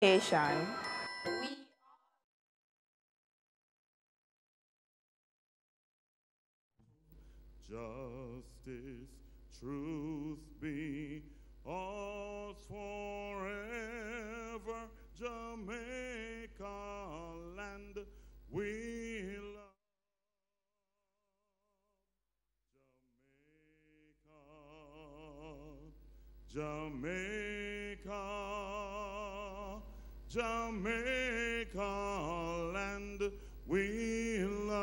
Asian. Justice, truth be ours forever. Jamaica land we love. Jamaica, Jamaica land we love.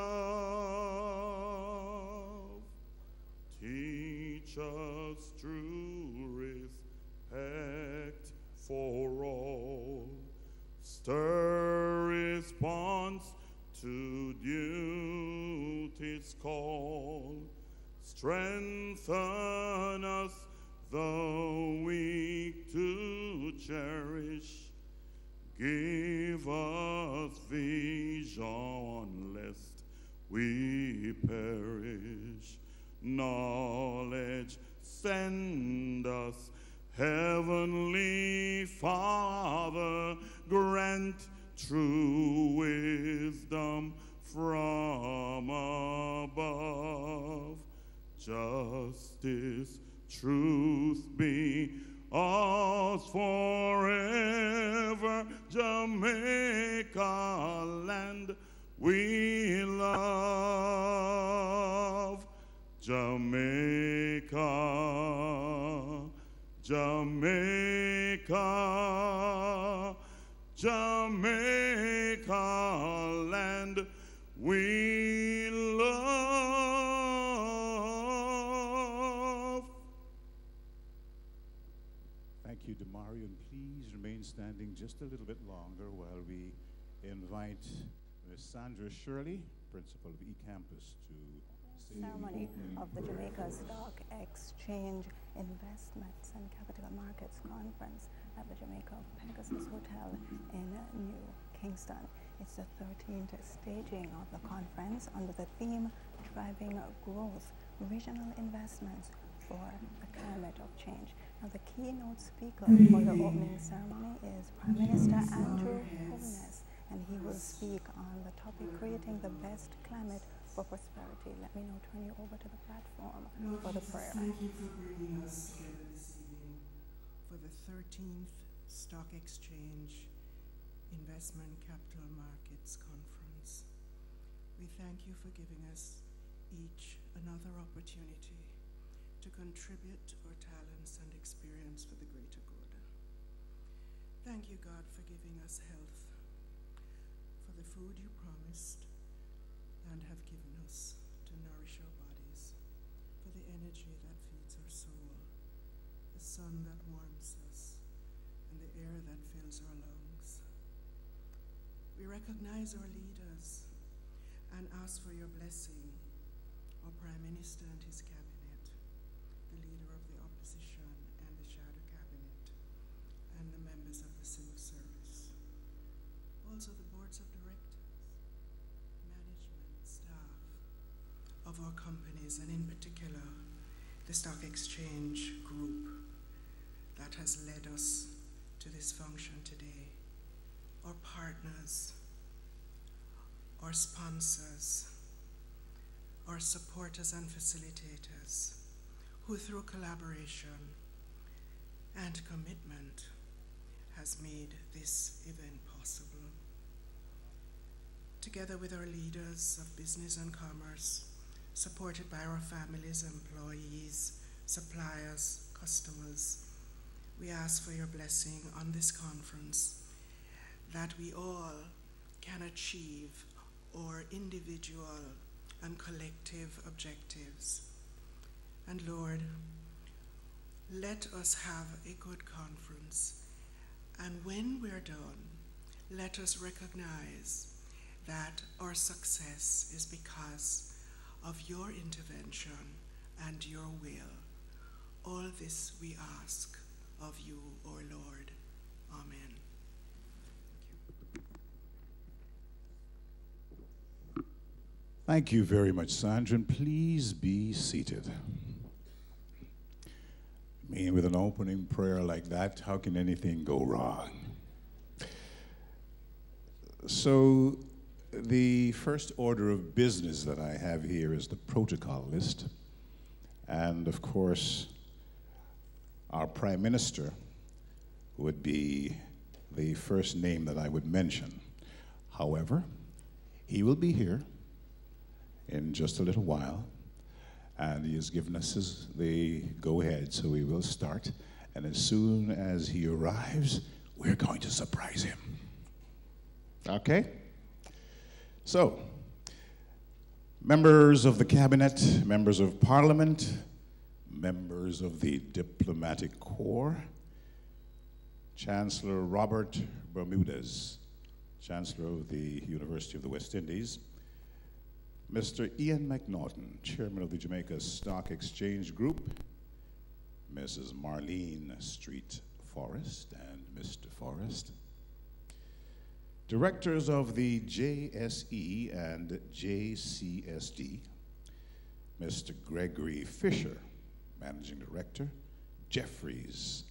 Teach us true respect for all. Stir response to duty's call. Strengthen us, the weak to cherish. Give us vision lest we perish. Knowledge send us, Heavenly Father, grant true wisdom from above. Justice, truth be ours forever. Jamaica land we love. Jamaica, Jamaica, Jamaica land we love. Thank you, Demario, and please remain standing just a little bit longer while we invite Ms. Sandra Shirley, Principal of eCampus, to say Ceremony of the Jamaica Stock Exchange Investments and Capital Markets Conference at the Jamaica Pegasus Hotel in New Kingston. It's the 13th staging of the conference under the theme Driving Growth, Regional Investments for the Climate of Change. Now, the keynote speaker for the opening ceremony is Prime Minister Andrew Holness, and he will speak on the topic Creating the Best Climate for Prosperity. Let me now turn you over to the platform for the prayer. Thank you for bringing us together this evening for the 13th Stock Exchange Investment Capital Markets Conference. We thank you for giving us each another opportunity to contribute our talents and experience for the greater good. Thank you, God, for giving us health, for the food you promised and have given us to nourish our bodies, for the energy that feeds our soul, the sun that warms us, and the air that fills our lungs. We recognize our leaders and ask for your blessing, our Prime Minister and his cabinet, the leader of the opposition and the shadow cabinet, and the members of the civil service. Also the boards of directors, management, staff of our companies, and in particular, the Stock Exchange Group that has led us to this function today, our partners, our sponsors, our supporters and facilitators, who through collaboration and commitment has made this event possible. Together with our leaders of business and commerce, supported by our families, employees, suppliers, customers, we ask for your blessing on this conference, that we all can achieve our individual and collective objectives. And Lord, let us have a good conference. And when we're done, let us recognize that our success is because of your intervention and your will. All this we ask of you, O Lord. Amen. Thank you very much, Sandra, and please be seated. I mean, with an opening prayer like that, how can anything go wrong? So the first order of business that I have here is the protocol list. And of course, our Prime Minister would be the first name that I would mention. However, he will be here in just a little while, and he has given us the go-ahead, so we will start. And as soon as he arrives, we're going to surprise him. Okay? So, members of the Cabinet, members of Parliament, members of the Diplomatic Corps, Chancellor Robert Bermudez, Chancellor of the University of the West Indies, Mr. Ian McNaughton, Chairman of the Jamaica Stock Exchange Group, Mrs. Marlene Street Forrest and Mr. Forrest, Directors of the JSE and JCSD, Mr. Gregory Fisher, Managing Director, Jeffries,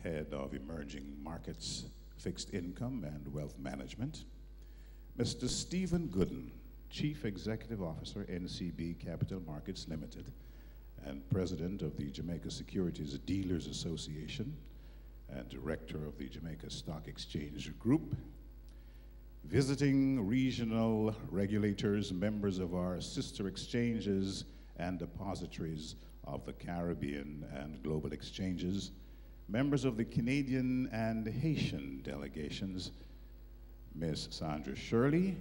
Head of Emerging Markets, Fixed Income and Wealth Management, Mr. Stephen Gooden, Chief Executive Officer, NCB Capital Markets Limited, and President of the Jamaica Securities Dealers Association, and Director of the Jamaica Stock Exchange Group, visiting regional regulators, members of our sister exchanges and depositories of the Caribbean and global exchanges, members of the Canadian and Haitian delegations, Ms. Sandra Shirley,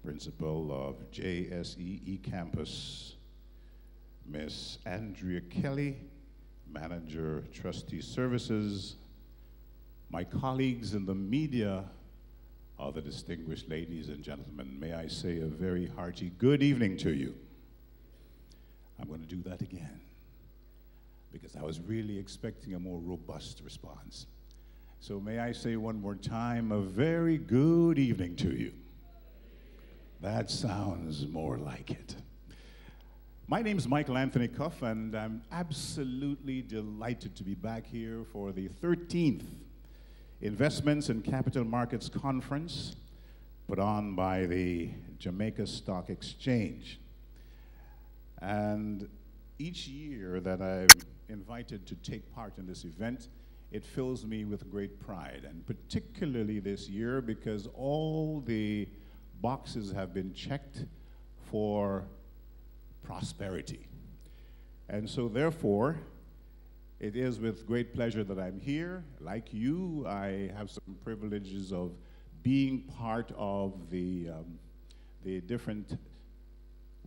Principal of JSE eCampus, Ms. Andrea Kelly, Manager, Trustee Services, my colleagues in the media, other distinguished ladies and gentlemen, may I say a very hearty good evening to you. I'm going to do that again because I was really expecting a more robust response. So may I say one more time, a very good evening to you. That sounds more like it. My name is Michael Anthony Cuff, and I'm absolutely delighted to be back here for the 13th Investments in Capital Markets Conference put on by the Jamaica Stock Exchange. And each year that I'm invited to take part in this event, it fills me with great pride, and particularly this year because all the boxes have been checked for prosperity. And so therefore, it is with great pleasure that I'm here. Like you, I have some privileges of being part of the different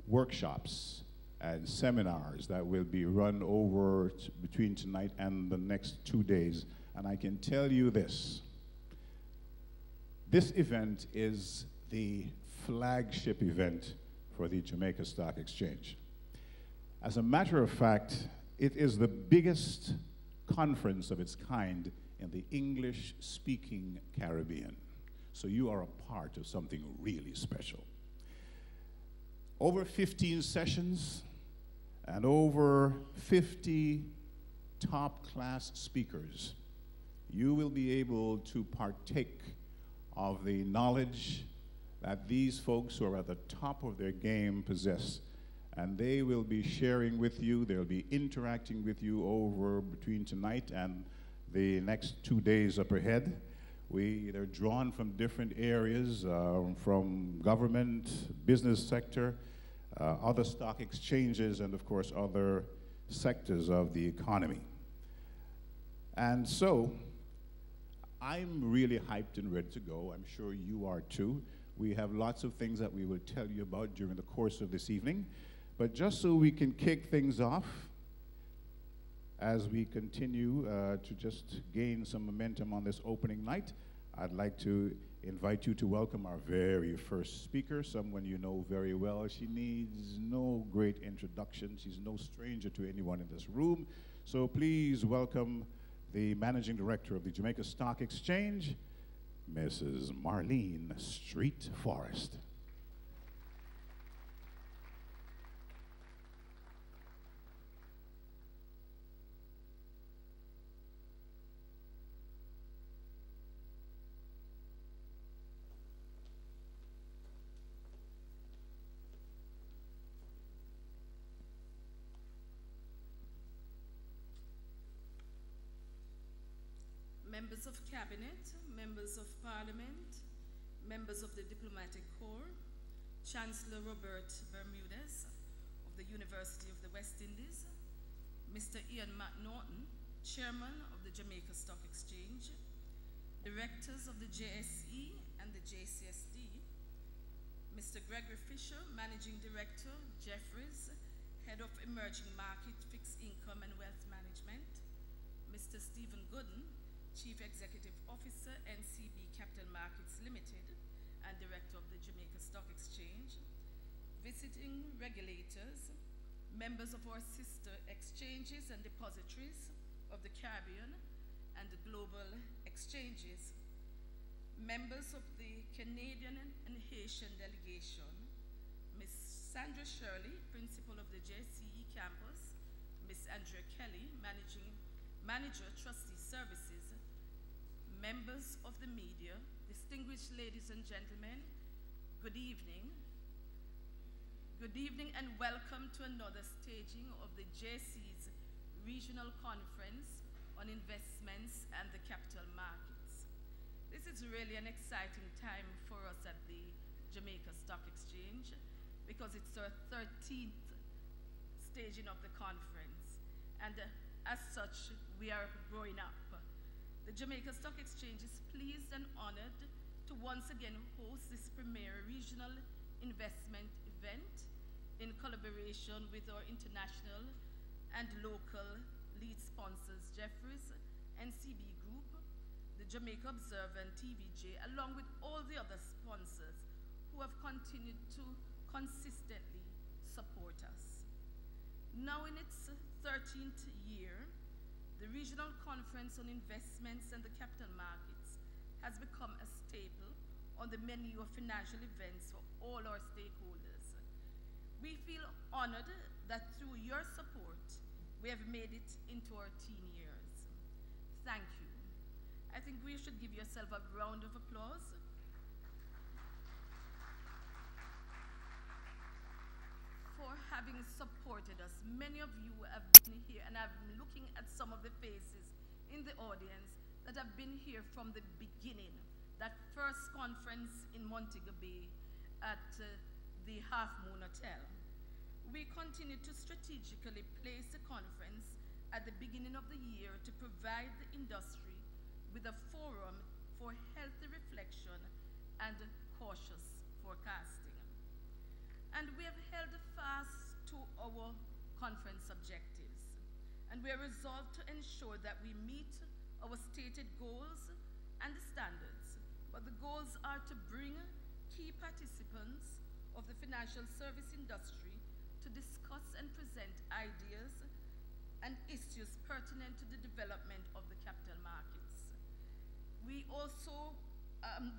workshops and seminars that will be run over between tonight and the next 2 days. And I can tell you this event is the flagship event for the Jamaica Stock Exchange. As a matter of fact, it is the biggest conference of its kind in the English-speaking Caribbean. So you are a part of something really special. Over 15 sessions and over 50 top-class speakers. You will be able to partake of the knowledge that these folks who are at the top of their game possess. And they will be sharing with you, they'll be interacting with you over between tonight and the next 2 days up ahead. They're drawn from different areas, from government, business sector, other stock exchanges, and of course other sectors of the economy. And so, I'm really hyped and ready to go. I'm sure you are too. We have lots of things that we will tell you about during the course of this evening. But just so we can kick things off, as we continue to just gain some momentum on this opening night, I'd like to invite you to welcome our very first speaker, someone you know very well. She needs no great introduction. She's no stranger to anyone in this room. So please welcome the Managing Director of the Jamaica Stock Exchange, Mrs. Marlene Street Forrest. members of cabinet, members of parliament, members of the diplomatic corps, Chancellor Robert Bermudez of the University of the West Indies, Mr. Ian McNaughton, Chairman of the Jamaica Stock Exchange, Directors of the JSE and the JCSD, Mr. Gregory Fisher, Managing Director, Jefferies, Head of Emerging Market, Fixed Income and Wealth Management, Mr. Stephen Gooden, Chief Executive Officer, NCB Capital Markets Limited, and Director of the Jamaica Stock Exchange, visiting regulators, members of our sister exchanges and depositories of the Caribbean and the global exchanges, members of the Canadian and Haitian delegation, Ms. Sandra Shirley, Principal of the JCE campus, Ms. Andrea Kelly, Manager, Trustee Services, members of the media, distinguished ladies and gentlemen, good evening. Good evening and welcome to another staging of the JC's Regional Conference on Investments and the Capital Markets. This is really an exciting time for us at the Jamaica Stock Exchange because it's our 13th staging of the conference, and as such, we are growing up. The Jamaica Stock Exchange is pleased and honored to once again host this premier regional investment event in collaboration with our international and local lead sponsors, Jefferies, NCB Group, the Jamaica Observer and TVJ, along with all the other sponsors who have continued to consistently support us. Now in its 13th year, the Regional Conference on Investments and the Capital Markets has become a staple on the menu of financial events for all our stakeholders. We feel honored that through your support, we have made it into our teen years. Thank you. I think we should give yourself a round of applause. For having supported us. Many of you have been here, and I'm looking at some of the faces in the audience that have been here from the beginning, that first conference in Montego Bay at the Half Moon Hotel. We continue to strategically place the conference at the beginning of the year to provide the industry with a forum for healthy reflection and cautious forecasting. And we have held fast to our conference objectives, and we are resolved to ensure that we meet our stated goals and the standards. But the goals are to bring key participants of the financial service industry to discuss and present ideas and issues pertinent to the development of the capital markets. We also,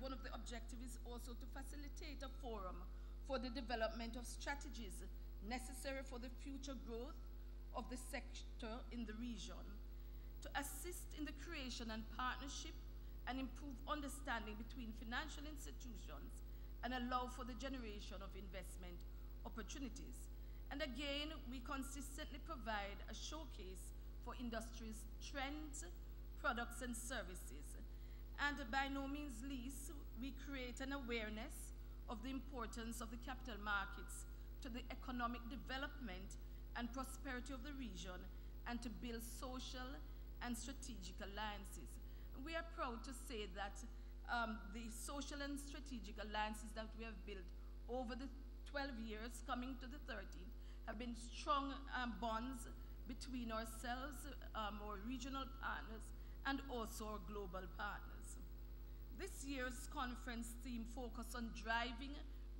one of the objectives is also to facilitate a forum for the development of strategies necessary for the future growth of the sector in the region, to assist in the creation and partnership and improve understanding between financial institutions and allow for the generation of investment opportunities. And again, we consistently provide a showcase for industry's trends, products, and services. And by no means least, we create an awareness of the importance of the capital markets to the economic development and prosperity of the region, and to build social and strategic alliances. We are proud to say that the social and strategic alliances that we have built over the 12 years coming to the 13th have been strong bonds between ourselves, our regional partners, and also our global partners. This year's conference theme focused on driving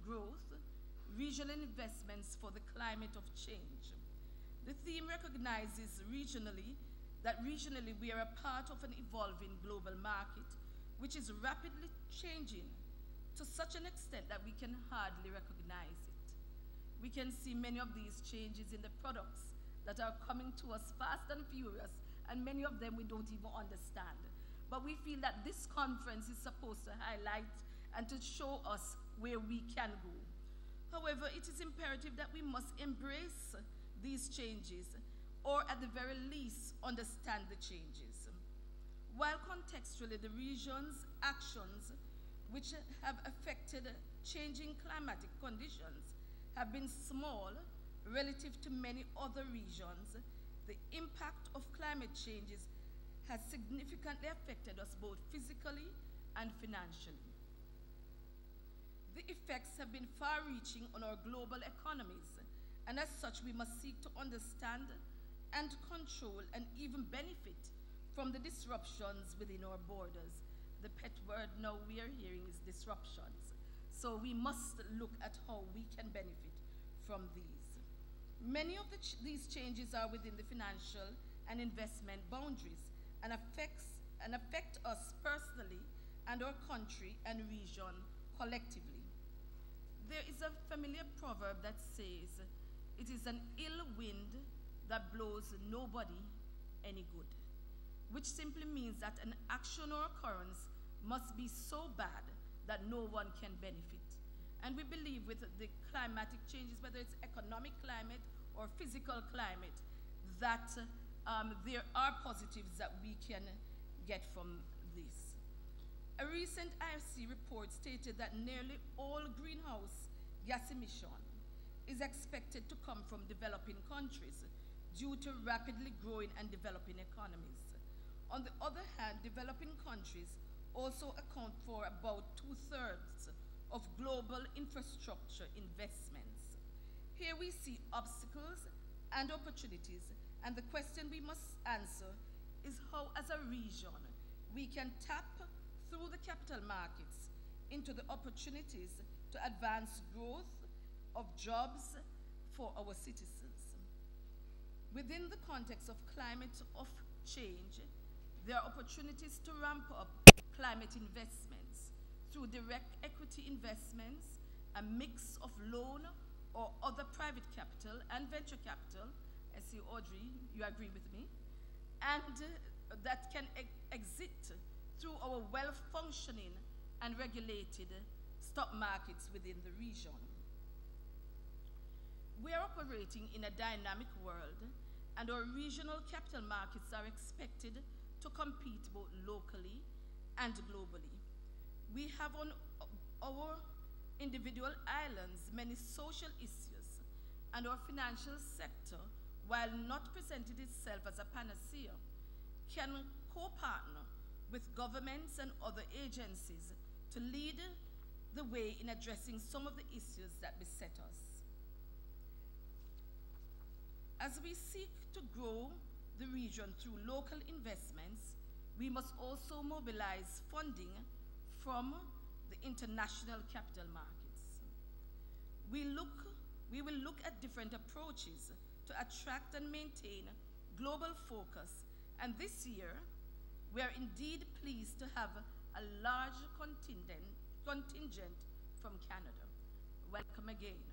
growth, regional investments for the climate of change. The theme recognizes that regionally we are a part of an evolving global market, which is rapidly changing to such an extent that we can hardly recognize it. We can see many of these changes in the products that are coming to us fast and furious, and many of them we don't even understand. But we feel that this conference is supposed to highlight and to show us where we can go. However, it is imperative that we must embrace these changes, or at the very least, understand the changes. While contextually the region's actions which have affected changing climatic conditions have been small relative to many other regions, the impact of climate changes has significantly affected us both physically and financially. The effects have been far-reaching on our global economies, and as such we must seek to understand and control and even benefit from the disruptions within our borders. The pet word now we are hearing is disruptions. So we must look at how we can benefit from these. Many of these changes are within the financial and investment boundaries and affect us personally and our country and region collectively. There is a familiar proverb that says, "It is an ill wind that blows nobody any good," which simply means that an action or occurrence must be so bad that no one can benefit. And we believe with the climatic changes, whether it's economic climate or physical climate, that there are positives that we can get from this. A recent IFC report stated that nearly all greenhouse gas emission is expected to come from developing countries due to rapidly growing and developing economies. On the other hand, developing countries also account for about 2/3 of global infrastructure investments. Here we see obstacles and opportunities, and the question we must answer is how, as a region, we can tap through the capital markets into the opportunities to advance growth of jobs for our citizens. Within the context of climate of change, there are opportunities to ramp up climate investments through direct equity investments, a mix of loan or other private capital and venture capital. I see Audrey, you agree with me? And that can exist through our well-functioning and regulated stock markets within the region. We are operating in a dynamic world, and our regional capital markets are expected to compete both locally and globally. We have on our individual islands many social issues, and our financial sector, while not presented itself as a panacea, can co-partner with governments and other agencies to lead the way in addressing some of the issues that beset us. As we seek to grow the region through local investments, we must also mobilize funding from the international capital markets. We will look at different approaches to attract and maintain global focus, and this year we are indeed pleased to have a large contingent from Canada. Welcome again.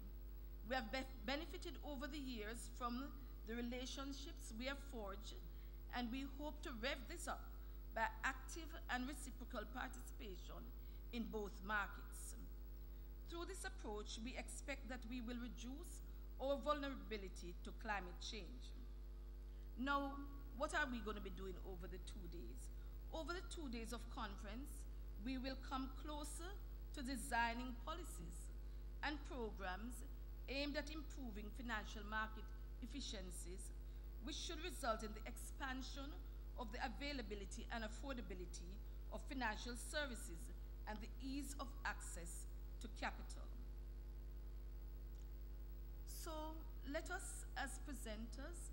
We have benefited over the years from the relationships we have forged, and we hope to rev this up by active and reciprocal participation in both markets. Through this approach, we expect that we will reduce our vulnerability to climate change. Now, what are we going to be doing over the 2 days? Over the 2 days of conference, we will come closer to designing policies and programs aimed at improving financial market efficiencies, which should result in the expansion of the availability and affordability of financial services and the ease of access to capital. So let us, as presenters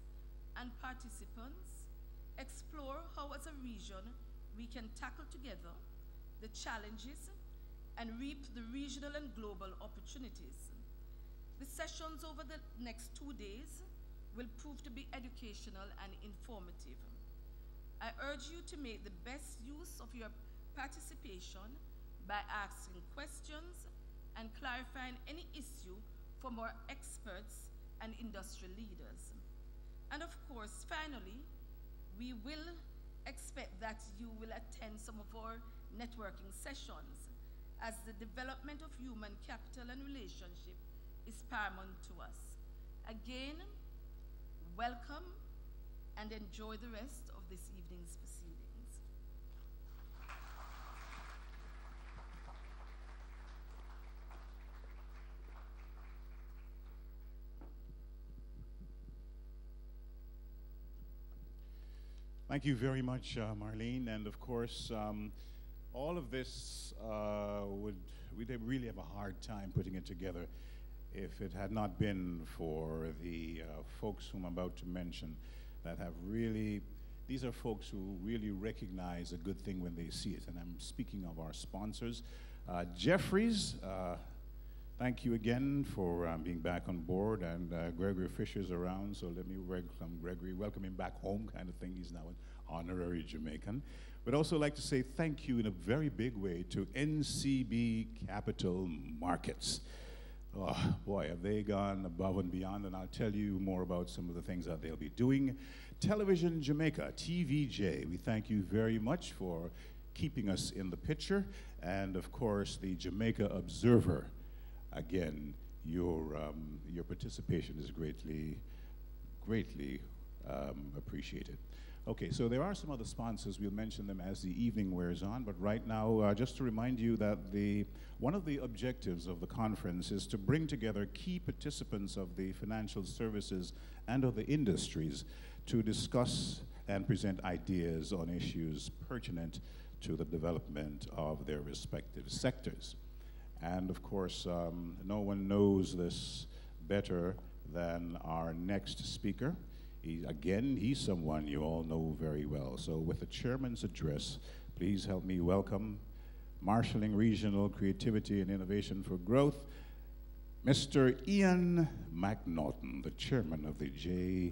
and participants, explore how as a region we can tackle together the challenges and reap the regional and global opportunities. The sessions over the next 2 days will prove to be educational and informative. I urge you to make the best use of your participation by asking questions and clarifying any issue from our experts and industry leaders. And of course, finally, we will expect that you will attend some of our networking sessions, as the development of human capital and relationship is paramount to us. Again, welcome and enjoy the rest of this evening's proceedings. Thank you very much, Marlene. And of course, all of this we'd really have a hard time putting it together if it had not been for the folks whom I'm about to mention that have really, these are folks who really recognize a good thing when they see it. And I'm speaking of our sponsors. Jeffries, thank you again for being back on board, and Gregory Fisher's around, so let me welcome Gregory, welcome him back home kind of thing. He's now an honorary Jamaican. But also like to say thank you in a very big way to NCB Capital Markets. Oh, boy, have they gone above and beyond, and I'll tell you more about some of the things that they'll be doing. Television Jamaica, TVJ, we thank you very much for keeping us in the picture. And of course, the Jamaica Observer. Again, your participation is greatly appreciated. Okay, so there are some other sponsors. We'll mention them as the evening wears on, but right now, just to remind you that one of the objectives of the conference is to bring together key participants of the financial services and of the industries to discuss and present ideas on issues pertinent to the development of their respective sectors. And of course, no one knows this better than our next speaker. He's someone you all know very well. So with the chairman's address, please help me welcome Marshalling Regional Creativity and Innovation for Growth, Mr. Ian McNaughton, the chairman of the JSE.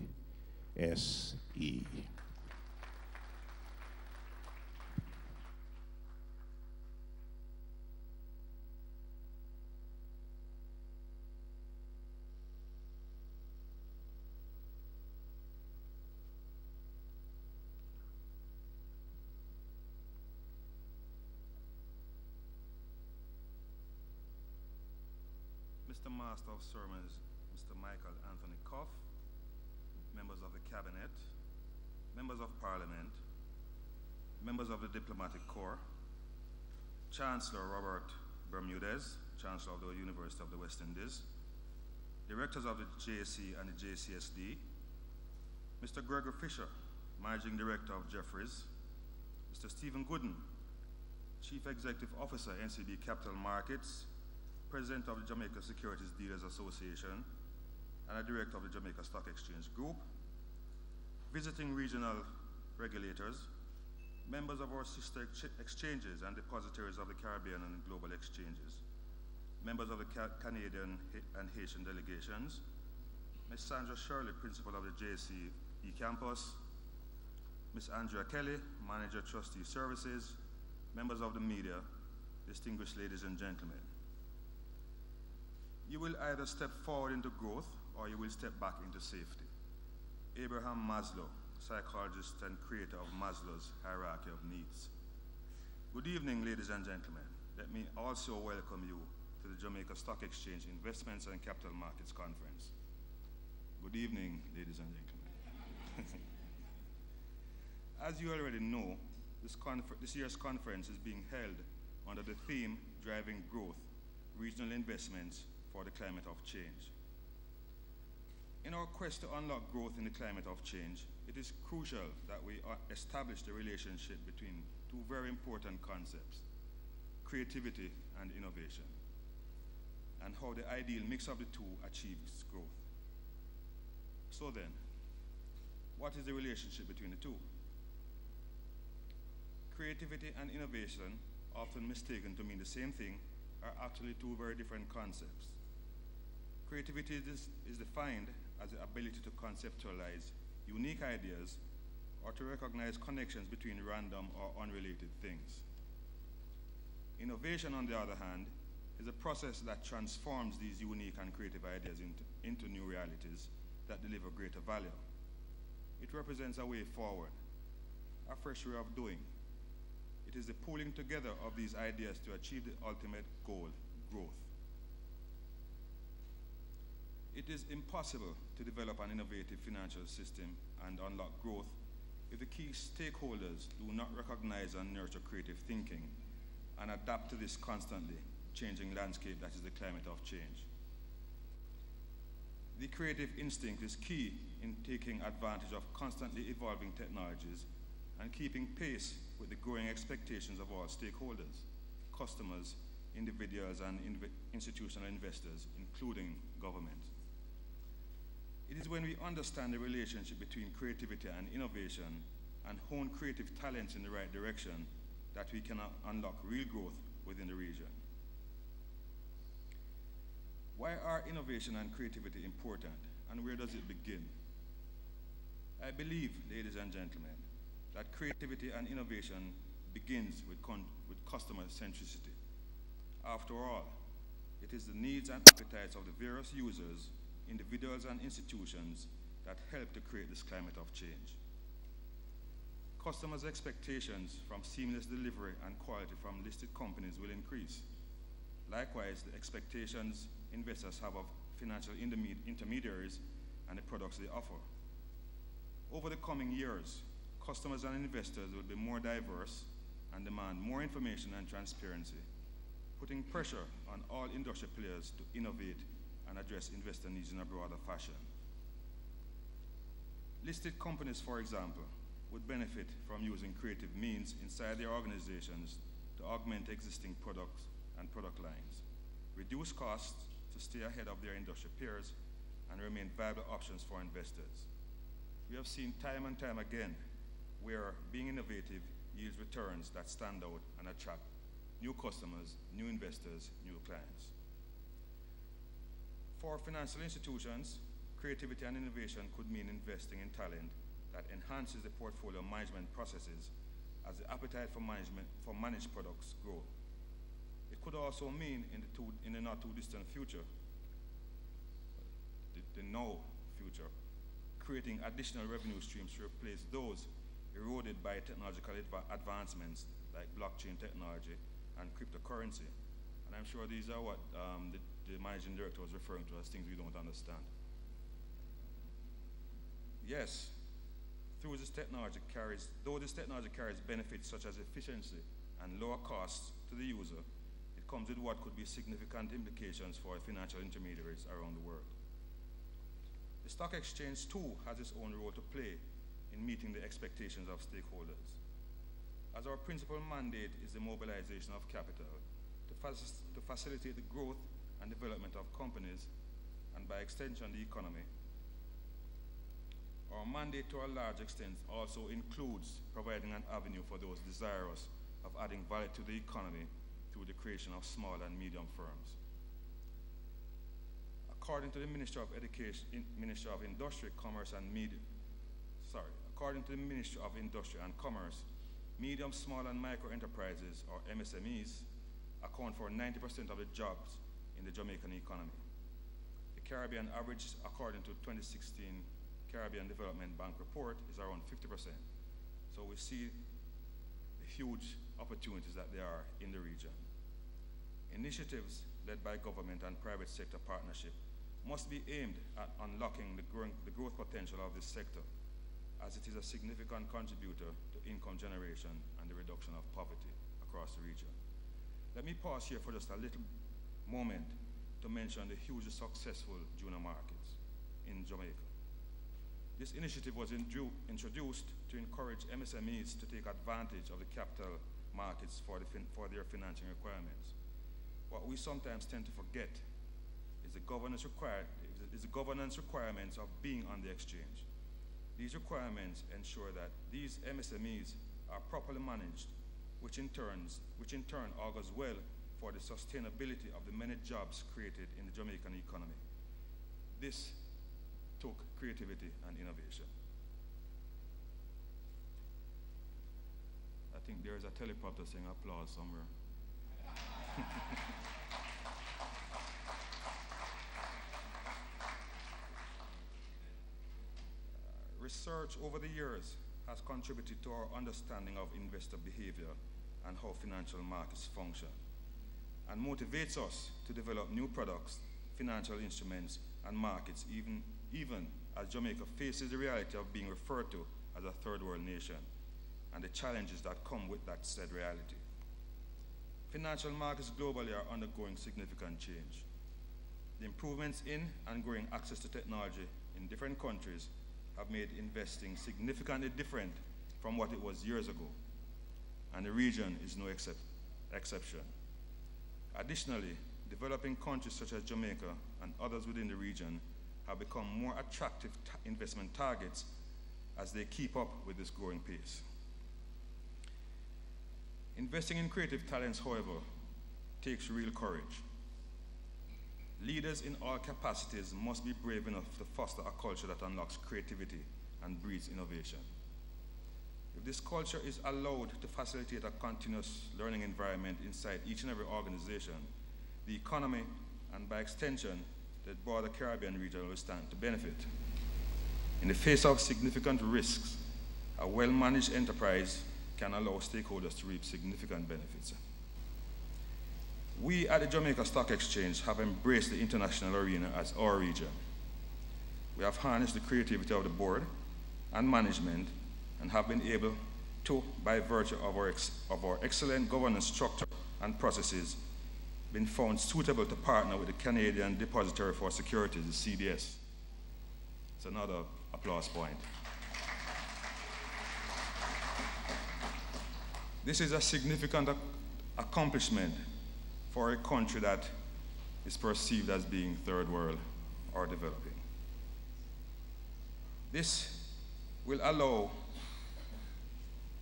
Mr. Master of Sermons, Mr. Michael Anthony Coff, members of the Cabinet, members of Parliament, members of the Diplomatic Corps, Chancellor Robert Bermudez, Chancellor of the University of the West Indies, directors of the JSE and the JCSD, Mr. Gregory Fisher, Managing Director of Jeffries, Mr. Stephen Gooden, Chief Executive Officer, NCB Capital Markets, President of the Jamaica Securities Dealers Association, and a Director of the Jamaica Stock Exchange Group, visiting regional regulators, members of our sister exchanges and depositories of the Caribbean and global exchanges, members of the Canadian and Haitian delegations, Ms. Sandra Shirley, Principal of the JSE eCampus, Ms. Andrea Kelly, Manager Trustee Services, members of the media, distinguished ladies and gentlemen. You will either step forward into growth or you will step back into safety. Abraham Maslow, psychologist and creator of Maslow's hierarchy of needs. Good evening, ladies and gentlemen. Let me also welcome you to the Jamaica Stock Exchange Investments and Capital Markets Conference. Good evening, ladies and gentlemen. As you already know, this year's conference is being held under the theme Driving Growth, Regional Investments for the Climate of Change. In our quest to unlock growth in the climate of change, it is crucial that we establish the relationship between two very important concepts, creativity and innovation, and how the ideal mix of the two achieves growth. So then, what is the relationship between the two? Creativity and innovation, often mistaken to mean the same thing, are actually two very different concepts. Creativity is defined as the ability to conceptualize unique ideas or to recognize connections between random or unrelated things. Innovation, on the other hand, is a process that transforms these unique and creative ideas into new realities that deliver greater value. It represents a way forward, a fresh way of doing. It is the pulling together of these ideas to achieve the ultimate goal, growth. It is impossible to develop an innovative financial system and unlock growth if the key stakeholders do not recognize and nurture creative thinking and adapt to this constantly changing landscape that is the climate of change. The creative instinct is key in taking advantage of constantly evolving technologies and keeping pace with the growing expectations of all stakeholders, customers, individuals, and institutional investors, including government. It is when we understand the relationship between creativity and innovation and hone creative talents in the right direction that we can unlock real growth within the region. Why are innovation and creativity important, and where does it begin? I believe, ladies and gentlemen, that creativity and innovation begins with customer centricity. After all, it is the needs and appetites of the various users, individuals, and institutions that help to create this climate of change. Customers' expectations from seamless delivery and quality from listed companies will increase. Likewise, the expectations investors have of financial intermediaries and the products they offer. Over the coming years, customers and investors will be more diverse and demand more information and transparency, putting pressure on all industry players to innovate and address investor needs in a broader fashion. Listed companies, for example, would benefit from using creative means inside their organizations to augment existing products and product lines, reduce costs to stay ahead of their industry peers, and remain viable options for investors. We have seen time and time again where being innovative yields returns that stand out and attract new customers, new investors, new clients. For financial institutions, creativity and innovation could mean investing in talent that enhances the portfolio management processes as the appetite for managed products grow. It could also mean in the not too distant future, the now future, creating additional revenue streams to replace those eroded by technological advancements like blockchain technology and cryptocurrency. And I'm sure these are what the managing director was referring to as things we don't understand. Yes, though this technology carries benefits such as efficiency and lower costs to the user, it comes with what could be significant implications for financial intermediaries around the world. The stock exchange too has its own role to play in meeting the expectations of stakeholders. As our principal mandate is the mobilization of capital to facilitate the growth and development of companies, and by extension the economy, our mandate to a large extent also includes providing an avenue for those desirous of adding value to the economy through the creation of small and medium firms. According to the Ministry of Industry, Commerce and Commerce, medium, small, and micro enterprises, or MSMEs, account for 90% of the jobs in the Jamaican economy. The Caribbean average, according to 2016 Caribbean Development Bank report, is around 50%. So we see the huge opportunities that there are in the region. Initiatives led by government and private sector partnership must be aimed at unlocking the growth potential of this sector, as it is a significant contributor to income generation and the reduction of poverty across the region. Let me pause here for just a little moment to mention the hugely successful junior markets in Jamaica. This initiative was introduced to encourage MSMEs to take advantage of the capital markets for their financing requirements. What we sometimes tend to forget is the governance requirements of being on the exchange. These requirements ensure that these MSMEs are properly managed, which in turn augurs well for the sustainability of the many jobs created in the Jamaican economy. This took creativity and innovation. I think there is a teleprompter saying applause somewhere. Research over the years has contributed to our understanding of investor behavior and how financial markets function, and motivates us to develop new products, financial instruments, and markets, even as Jamaica faces the reality of being referred to as a third world nation and the challenges that come with that said reality. Financial markets globally are undergoing significant change. The improvements in and growing access to technology in different countries have made investing significantly different from what it was years ago, and the region is no exception. Additionally, developing countries such as Jamaica and others within the region have become more attractive investment targets as they keep up with this growing pace. Investing in creative talents, however, takes real courage. Leaders in all capacities must be brave enough to foster a culture that unlocks creativity and breeds innovation. If this culture is allowed to facilitate a continuous learning environment inside each and every organization, the economy, and by extension, the broader Caribbean region will stand to benefit. In the face of significant risks, a well-managed enterprise can allow stakeholders to reap significant benefits. We at the Jamaica Stock Exchange have embraced the international arena as our region. We have harnessed the creativity of the board and management and have been able to, by virtue of our excellent governance structure and processes, been found suitable to partner with the Canadian Depository for Securities, the CDS. It's another applause point. This is a significant accomplishment for a country that is perceived as being third world or developing. This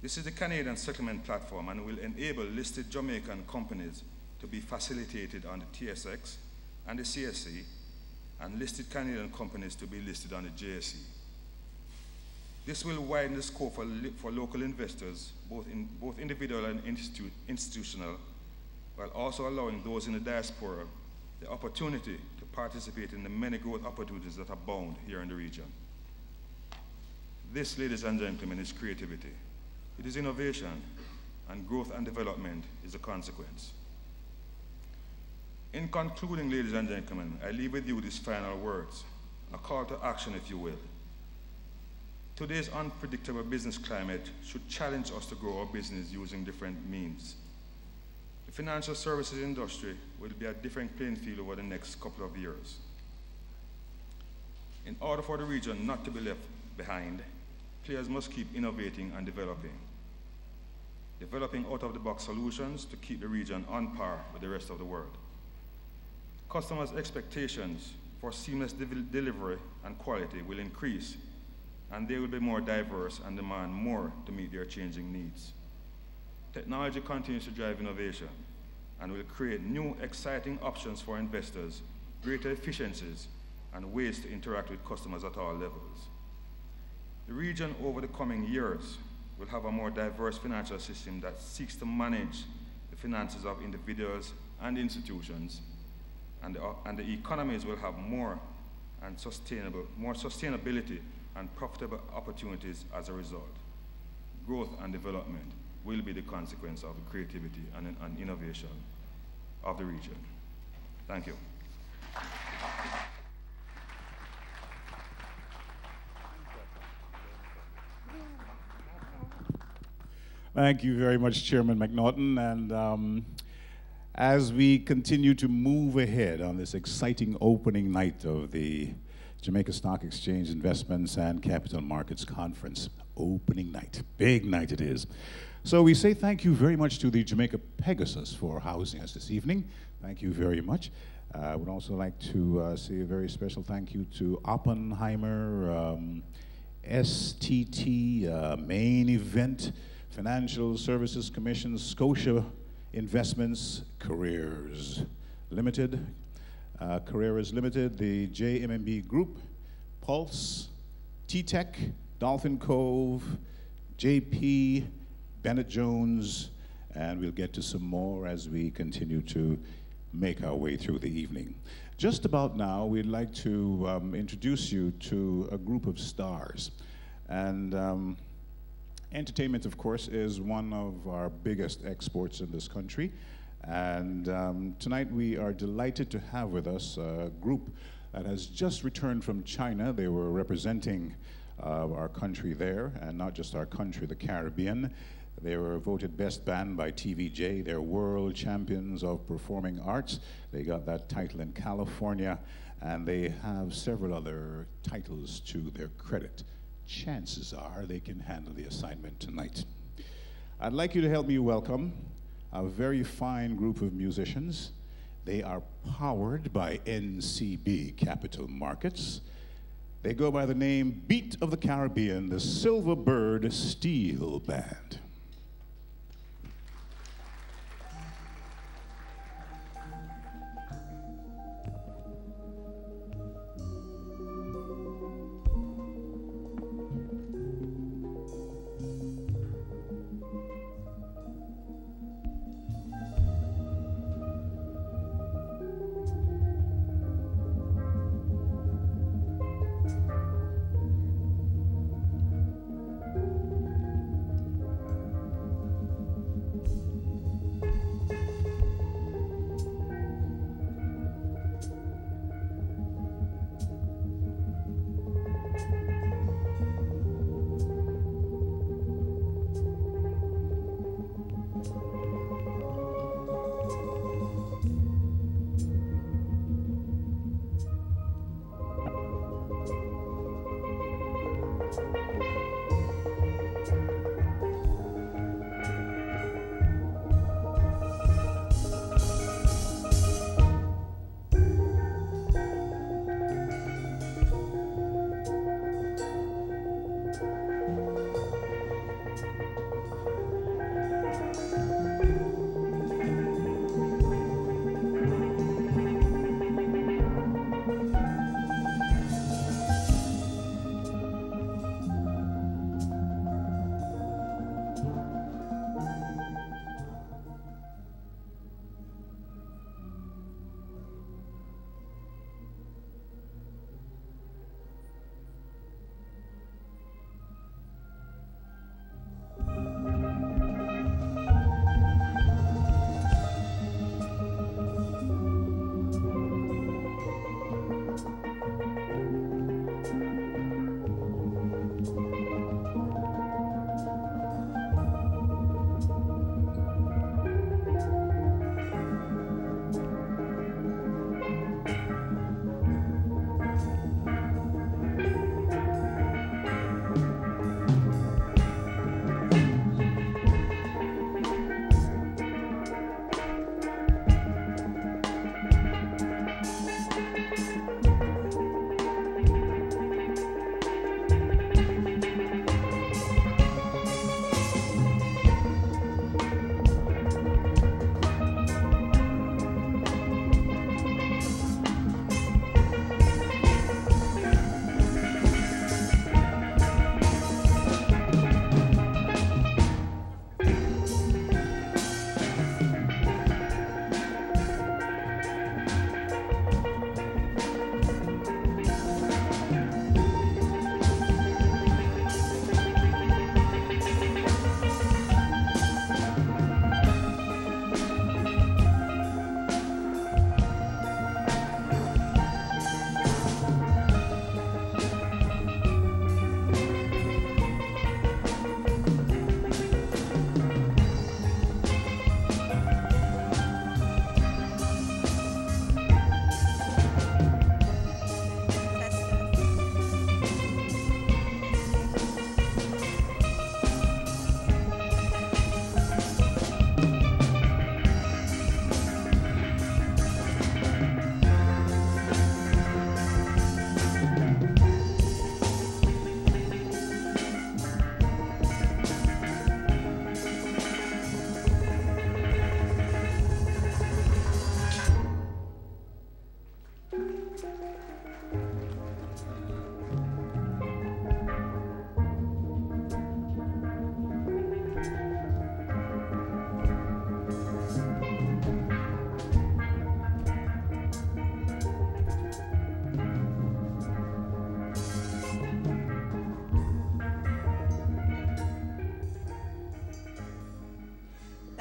is the Canadian settlement platform and will enable listed Jamaican companies to be facilitated on the TSX and the CSE, and listed Canadian companies to be listed on the JSE. This will widen the scope for local investors, both individual and institutional, while also allowing those in the diaspora the opportunity to participate in the many growth opportunities that abound here in the region. This, ladies and gentlemen, is creativity. It is innovation, and growth and development is a consequence. In concluding, ladies and gentlemen, I leave with you these final words, a call to action, if you will. Today's unpredictable business climate should challenge us to grow our business using different means. The financial services industry will be a different playing field over the next couple of years. In order for the region not to be left behind, players must keep innovating and developing out-of-the-box solutions to keep the region on par with the rest of the world. Customers' expectations for seamless delivery and quality will increase, and they will be more diverse and demand more to meet their changing needs. Technology continues to drive innovation and will create new, exciting options for investors, greater efficiencies, and ways to interact with customers at all levels. The region over the coming years will have a more diverse financial system that seeks to manage the finances of individuals and institutions, and the economies will have more sustainability and profitable opportunities as a result. Growth and development will be the consequence of the creativity and innovation of the region. Thank you. Thank you very much, Chairman McNaughton. And as we continue to move ahead on this exciting opening night of the Jamaica Stock Exchange Investments and Capital Markets Conference, opening night, big night it is. So we say thank you very much to the Jamaica Pegasus for housing us this evening. Thank you very much. I would also like to say a very special thank you to Oppenheimer, STT, Main Event, Financial Services Commission, Scotia Investments, Careers Limited, the JMMB Group, Pulse, T-Tech, Dolphin Cove, JP, Bennett Jones, and we'll get to some more as we continue to make our way through the evening. Just about now, we'd like to introduce you to a group of stars. And entertainment, of course, is one of our biggest exports in this country. And tonight we are delighted to have with us a group that has just returned from China. They were representing our country there, and not just our country, the Caribbean. They were voted best band by TVJ. They're world champions of performing arts. They got that title in California, and they have several other titles to their credit. chances are they can handle the assignment tonight. I'd like you to help me welcome a very fine group of musicians. They are powered by NCB Capital Markets. They go by the name Beat of the Caribbean, the Silver Bird Steel Band.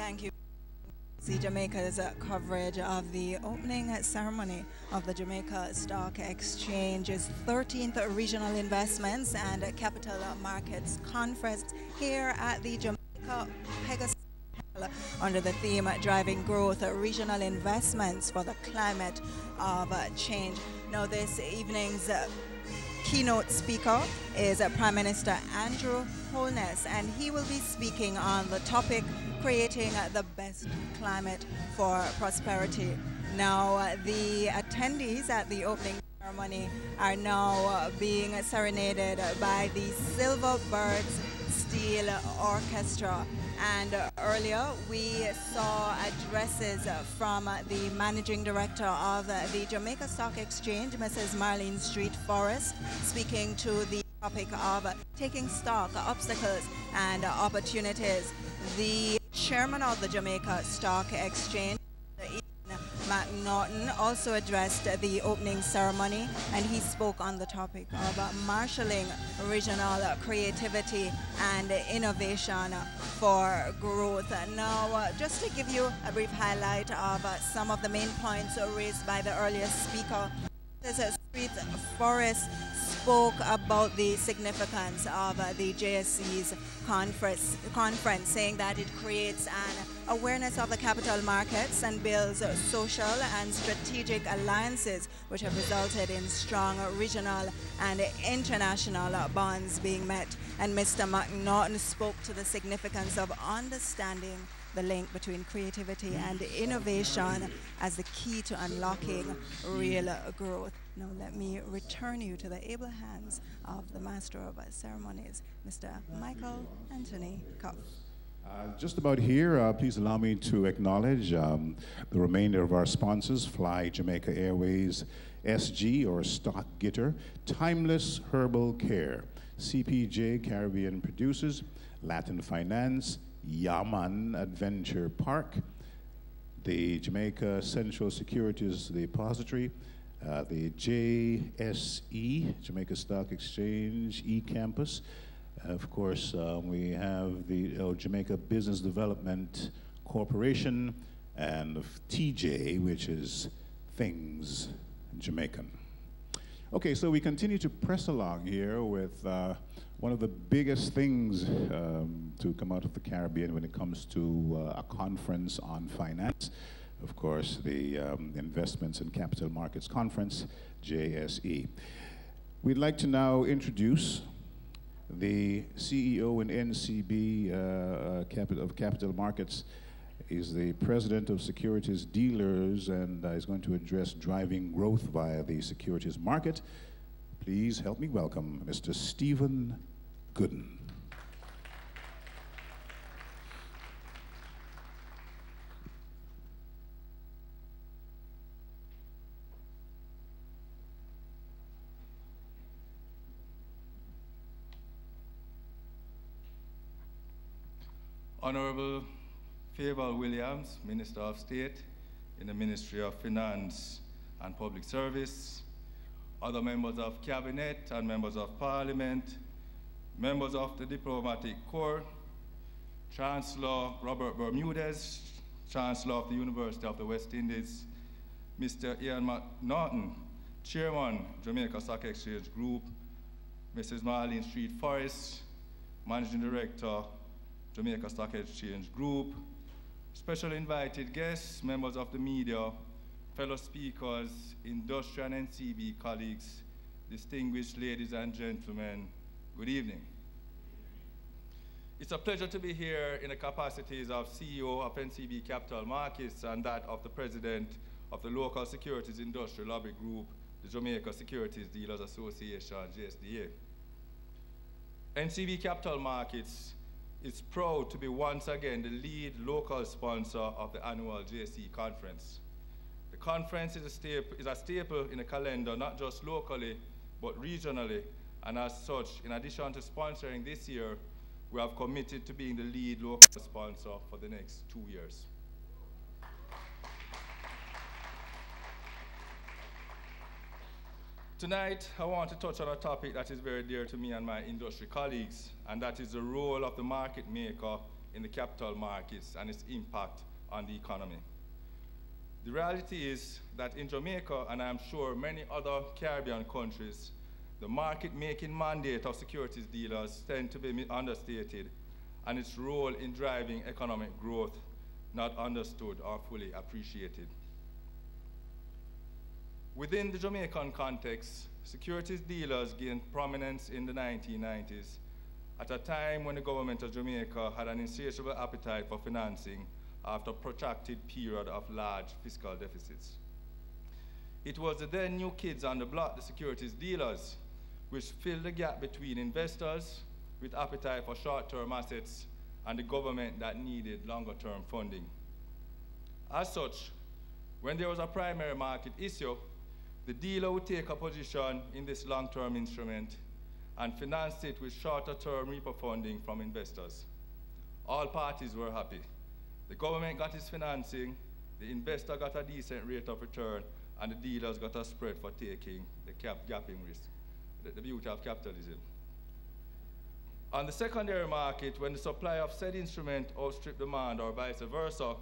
Thank you. Jamaica's coverage of the opening ceremony of the Jamaica Stock Exchange's 13th Regional Investments and Capital Markets Conference here at the Jamaica Pegasus under the theme Driving Growth, Regional Investments for the Climate of Change. Now, this evening's keynote speaker is Prime Minister Andrew Holness, and he will be speaking on the topic, creating the best climate for prosperity. Now, the attendees at the opening ceremony are now being serenaded by the Silver Birds Steel Orchestra. And earlier we saw addresses from the Managing Director of the Jamaica Stock Exchange, Mrs. Marlene Street Forrest, speaking to the topic of taking stock, obstacles and opportunities. The chairman of the Jamaica Stock Exchange, McNaughton, also addressed the opening ceremony, and he spoke on the topic of marshalling regional creativity and innovation for growth. Now, just to give you a brief highlight of some of the main points raised by the earlier speaker, Mrs. Street Forrest spoke about the significance of the JSE's conference, saying that it creates an awareness of the capital markets and builds social and strategic alliances which have resulted in strong regional and international bonds being met. And Mr. McNaughton spoke to the significance of understanding the link between creativity and innovation as the key to unlocking real growth. Now let me return you to the able hands of the Master of Ceremonies, Mr. Michael Anthony Cuff. Just about here, please allow me to acknowledge the remainder of our sponsors: Fly Jamaica Airways, SG or Stock Gitter, Timeless Herbal Care, CPJ Caribbean Producers, Latin Finance, Yaman Adventure Park, the Jamaica Central Securities Depository, the JSE, Jamaica Stock Exchange, eCampus. Of course, we have the Jamaica Business Development Corporation, and TJ, which is Things Jamaican. Okay, so we continue to press along here with one of the biggest things to come out of the Caribbean when it comes to a conference on finance. Of course, the Investments and Capital Markets Conference, JSE. We'd like to now introduce the CEO and NCB of Capital Markets. He's the president of Securities Dealers, and is going to address driving growth via the securities market. Please help me welcome Mr. Stephen Gooden. Honorable Favour Williams, Minister of State in the Ministry of Finance and Public Service, other members of Cabinet and members of Parliament, members of the Diplomatic Corps, Chancellor Robert Bermudez, Chancellor of the University of the West Indies, Mr. Ian McNaughton, Chairman, Jamaica Stock Exchange Group, Mrs. Marlene Street Forrest, Managing Director, Jamaica Stock Exchange Group, special invited guests, members of the media, fellow speakers, industry and NCB colleagues, distinguished ladies and gentlemen, good evening. It's a pleasure to be here in the capacities of CEO of NCB Capital Markets and that of the President of the Local Securities Industry Lobby Group, the Jamaica Securities Dealers Association, JSDA. NCB Capital Markets is proud to be once again the lead local sponsor of the annual JSE conference. The conference is a staple in the calendar, not just locally, but regionally, and as such, in addition to sponsoring this year, we have committed to being the lead local sponsor for the next 2 years. Tonight, I want to touch on a topic that is very dear to me and my industry colleagues, and that is the role of the market maker in the capital markets and its impact on the economy. The reality is that in Jamaica, and I'm sure many other Caribbean countries, the market-making mandate of securities dealers tend to be understated, and its role in driving economic growth not understood or fully appreciated. Within the Jamaican context, securities dealers gained prominence in the 1990s at a time when the government of Jamaica had an insatiable appetite for financing after a protracted period of large fiscal deficits. It was the then new kids on the block, the securities dealers, which filled the gap between investors with appetite for short-term assets and the government that needed longer-term funding. As such, when there was a primary market issue, the dealer would take a position in this long-term instrument and finance it with shorter-term repo funding from investors. All parties were happy. The government got its financing, the investor got a decent rate of return, and the dealers got a spread for taking the gapping risk, the beauty of capitalism. On the secondary market, when the supply of said instrument outstripped demand or vice versa,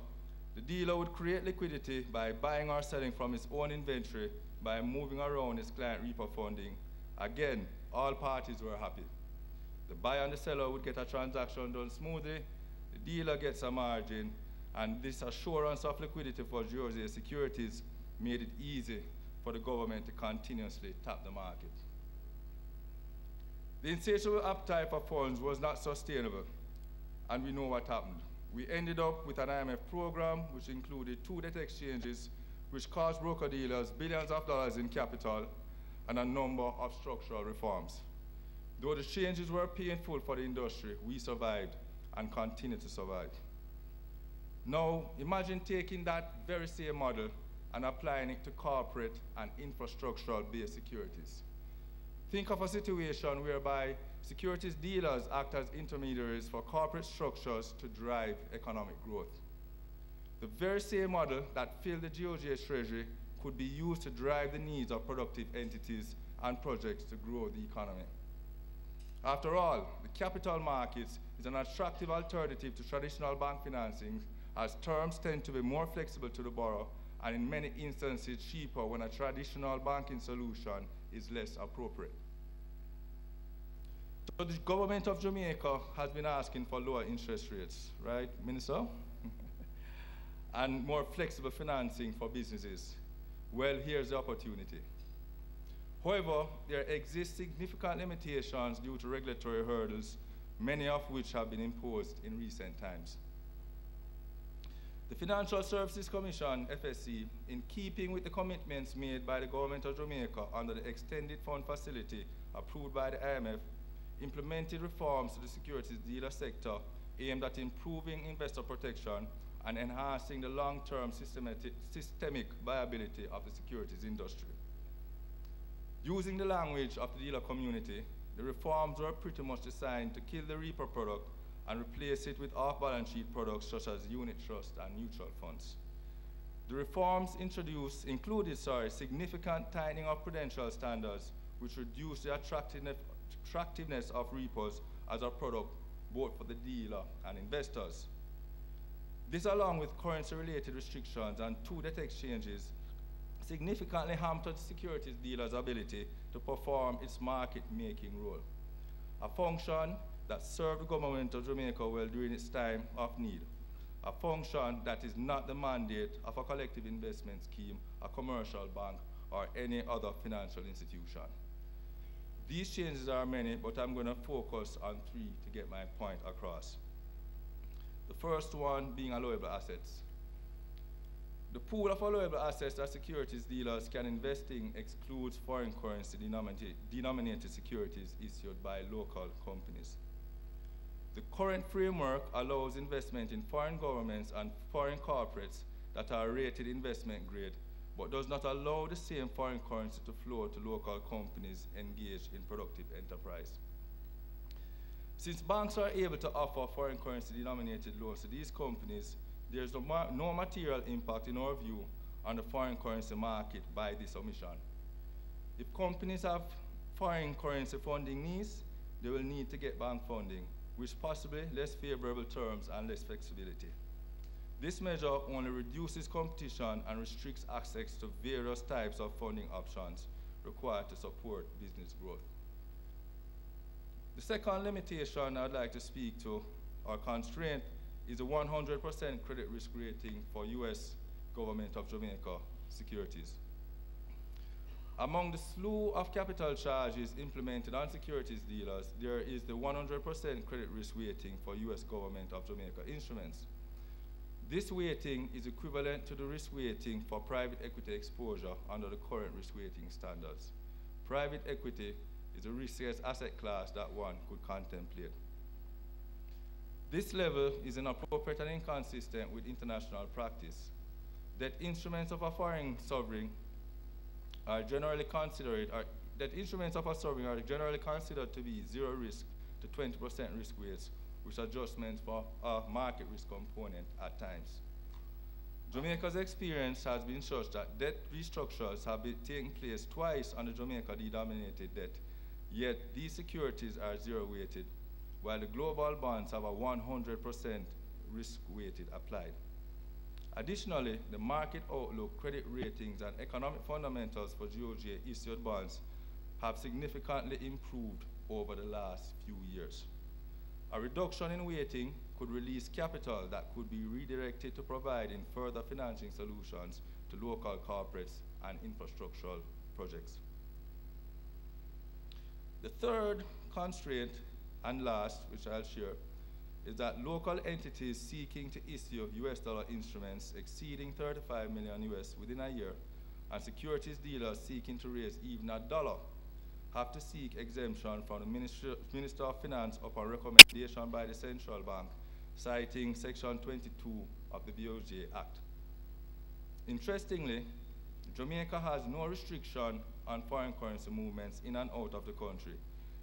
the dealer would create liquidity by buying or selling from his own inventory by moving around his client repo funding. Again, all parties were happy. The buyer and the seller would get a transaction done smoothly, the dealer gets a margin, and this assurance of liquidity for Georgia Securities made it easy for the government to continuously tap the market. The insatiable appetite for funds was not sustainable, and we know what happened. We ended up with an IMF program which included 2 debt exchanges, which cost broker-dealers billions of dollars in capital and a number of structural reforms. Though the changes were painful for the industry, we survived and continue to survive. Now, imagine taking that very same model and applying it to corporate and infrastructural-based securities. Think of a situation whereby securities dealers act as intermediaries for corporate structures to drive economic growth. The very same model that filled the GOJ treasury could be used to drive the needs of productive entities and projects to grow the economy. After all, the capital markets is an attractive alternative to traditional bank financing, as terms tend to be more flexible to the borrower and in many instances cheaper when a traditional banking solution is less appropriate. So the government of Jamaica has been asking for lower interest rates, right, Minister? And more flexible financing for businesses. Well, here's the opportunity. However, there exist significant limitations due to regulatory hurdles, many of which have been imposed in recent times. The Financial Services Commission, FSC, in keeping with the commitments made by the government of Jamaica under the Extended Fund Facility approved by the IMF, implemented reforms to the securities dealer sector aimed at improving investor protection and enhancing the long-term systemic viability of the securities industry. Using the language of the dealer community, the reforms were pretty much designed to kill the repo product and replace it with off-balance sheet products such as unit trust and mutual funds. The reforms included significant tightening of prudential standards, which reduced the attractiveness of repos as a product both for the dealer and investors. This, along with currency-related restrictions and 2 debt exchanges, significantly hampered securities dealers' ability to perform its market-making role, a function that served the government of Jamaica well during its time of need, a function that is not the mandate of a collective investment scheme, a commercial bank, or any other financial institution. These changes are many, but I'm going to focus on 3 to get my point across. The first one being allowable assets. The pool of allowable assets that securities dealers can invest in excludes foreign currency denominated securities issued by local companies. The current framework allows investment in foreign governments and foreign corporates that are rated investment grade, but does not allow the same foreign currency to flow to local companies engaged in productive enterprise. Since banks are able to offer foreign currency denominated loans to these companies, there is no material impact in our view on the foreign currency market by this omission. If companies have foreign currency funding needs, they will need to get bank funding, with possibly less favorable terms and less flexibility. This measure only reduces competition and restricts access to various types of funding options required to support business growth. The second limitation I'd like to speak to, or constraint, is a 100% credit risk rating for U.S. government of Jamaica securities. Among the slew of capital charges implemented on securities dealers, there is the 100% credit risk weighting for U.S. government of Jamaica instruments. This weighting is equivalent to the risk weighting for private equity exposure under the current risk weighting standards. Private equity is a riskiest asset class that one could contemplate. This level is inappropriate and inconsistent with international practice. That instruments of a foreign sovereign are generally considered, to be zero risk to 20% risk weights, with adjustments for a market risk component at times. Jamaica's experience has been such that debt restructures have been taking place twice on the Jamaica denominated debt, yet these securities are zero weighted, while the global bonds have a 100% risk weighted applied. Additionally, the market outlook, credit ratings, and economic fundamentals for GOJ issued bonds have significantly improved over the last few years. A reduction in weighting could release capital that could be redirected to providing further financing solutions to local corporates and infrastructural projects. The third constraint and last, which I'll share, is that local entities seeking to issue US dollar instruments exceeding 35 million US within a year, and securities dealers seeking to raise even $1 have to seek exemption from the Minister of Finance upon recommendation by the Central Bank, citing Section 22 of the BOJ Act. Interestingly, Jamaica has no restriction on foreign currency movements in and out of the country.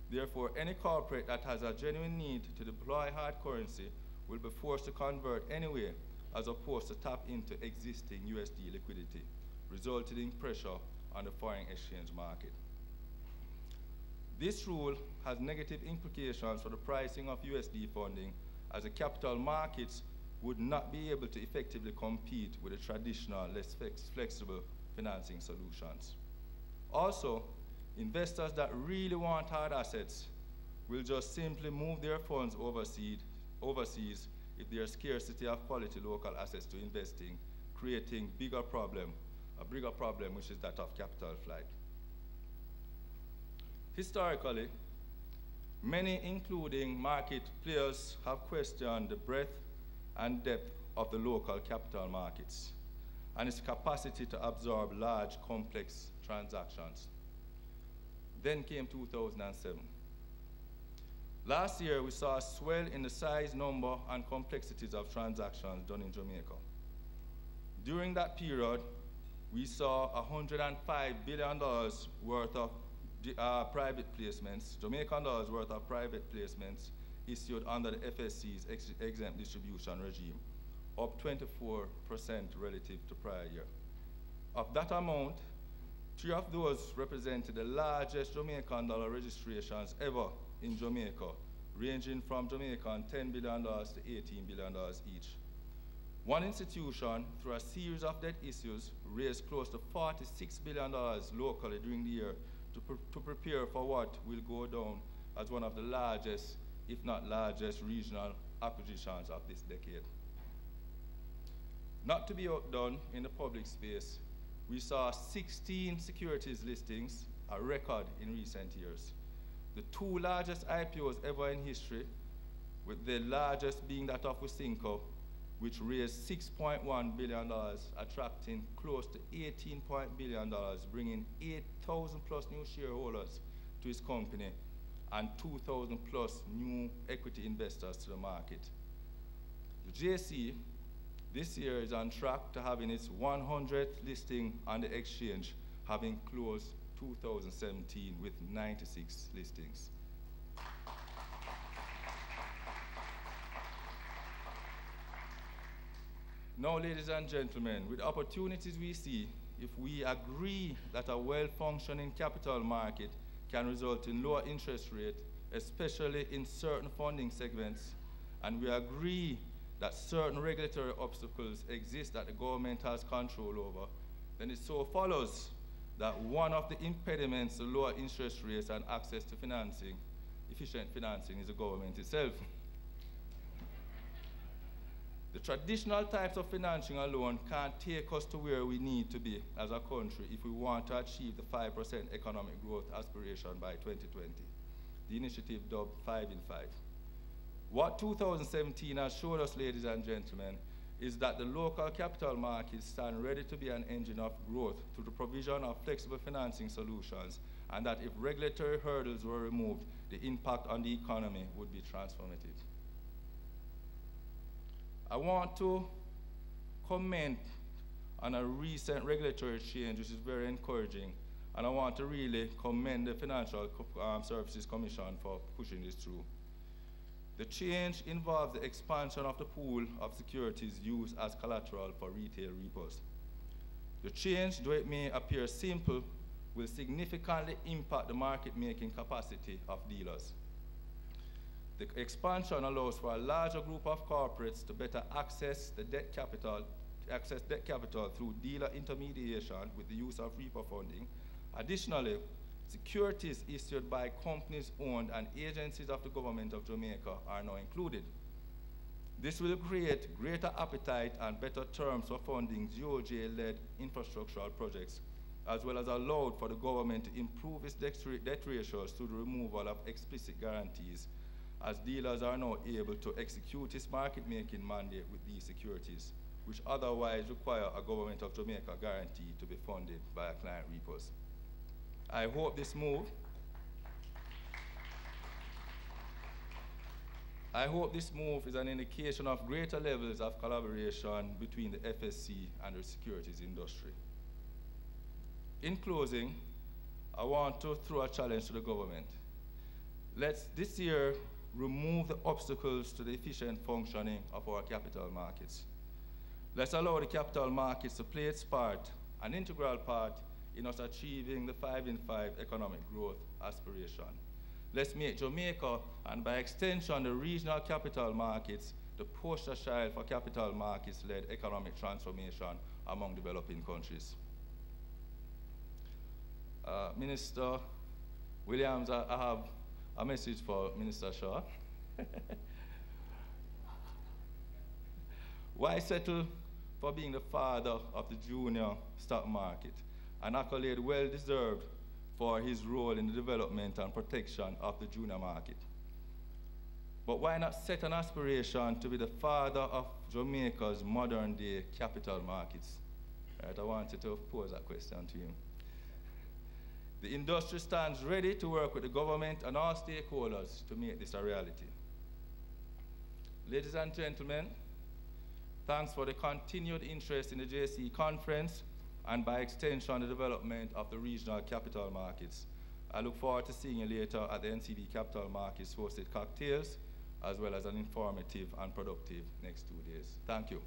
Therefore, any corporate that has a genuine need to deploy hard currency will be forced to convert anyway, as opposed to tap into existing USD liquidity, resulting in pressure on the foreign exchange market. This rule has negative implications for the pricing of USD funding, as the capital markets would not be able to effectively compete with the traditional, less flexible financing solutions. Also, investors that really want hard assets will just simply move their funds overseas if there is scarcity of quality local assets to invest in, creating a bigger problem, which is that of capital flight. Historically, many, including market players, have questioned the breadth and depth of the local capital markets and its capacity to absorb large, complex transactions. Then came 2007. Last year, we saw a swell in the size, number, and complexities of transactions done in Jamaica. During that period, we saw $105 billion worth of private placements, Jamaican dollars worth of private placements issued under the FSC's exempt distribution regime, up 24% relative to prior year. Of that amount, 3 of those represented the largest Jamaican dollar registrations ever in Jamaica, ranging from Jamaican $10 billion to $18 billion each. One institution, through a series of debt issues, raised close to $46 billion locally during the year to prepare for what will go down as one of the largest, if not largest, regional acquisitions of this decade. Not to be outdone in the public space, we saw 16 securities listings, a record in recent years. The 2 largest IPOs ever in history, with the largest being that of Usinco, which raised $6.1 billion, attracting close to $18 billion, bringing 8,000 plus new shareholders to his company and 2,000 plus new equity investors to the market. The JC this year is on track to having its 100th listing on the exchange, having closed 2017 with 96 listings. Now, ladies and gentlemen, with opportunities we see, if we agree that a well-functioning capital market can result in lower interest rate, especially in certain funding segments, and we agree that certain regulatory obstacles exist that the government has control over, then it so follows that one of the impediments to lower interest rates and access to financing, efficient financing, is the government itself. The traditional types of financing alone can't take us to where we need to be as a country if we want to achieve the 5% economic growth aspiration by 2020, the initiative dubbed 5 in 5. What 2017 has showed us, ladies and gentlemen, is that the local capital markets stand ready to be an engine of growth through the provision of flexible financing solutions, and that if regulatory hurdles were removed, the impact on the economy would be transformative. I want to comment on a recent regulatory change which is very encouraging, and I want to really commend the Financial Services Commission for pushing this through. The change involves the expansion of the pool of securities used as collateral for retail repos. The change, though it may appear simple, will significantly impact the market-making capacity of dealers. The expansion allows for a larger group of corporates to better access debt capital through dealer intermediation with the use of repo funding. Additionally, securities issued by companies owned and agencies of the government of Jamaica are now included. This will create greater appetite and better terms for funding GOJ-led infrastructural projects, as well as allowed for the government to improve its debt ratios through the removal of explicit guarantees, as dealers are now able to execute its market-making mandate with these securities, which otherwise require a government of Jamaica guarantee to be funded by a client repos. I hope this move is an indication of greater levels of collaboration between the FSC and the securities industry. In closing, I want to throw a challenge to the government. Let's this year remove the obstacles to the efficient functioning of our capital markets. Let's allow the capital markets to play its part, an integral part, in us achieving the 5 in 5 economic growth aspiration. Let's make Jamaica, and by extension the regional capital markets, the poster child for capital markets-led economic transformation among developing countries. Minister Williams, I have a message for Minister Shaw. Why settle for being the father of the junior stock market? An accolade well deserved for his role in the development and protection of the junior market. But why not set an aspiration to be the father of Jamaica's modern day capital markets? Right, I wanted to pose that question to you. The industry stands ready to work with the government and all stakeholders to make this a reality. Ladies and gentlemen, thanks for the continued interest in the JC conference and by extension the development of the regional capital markets. I look forward to seeing you later at the NCB Capital Markets hosted cocktails, as well as an informative and productive next 2 days. Thank you.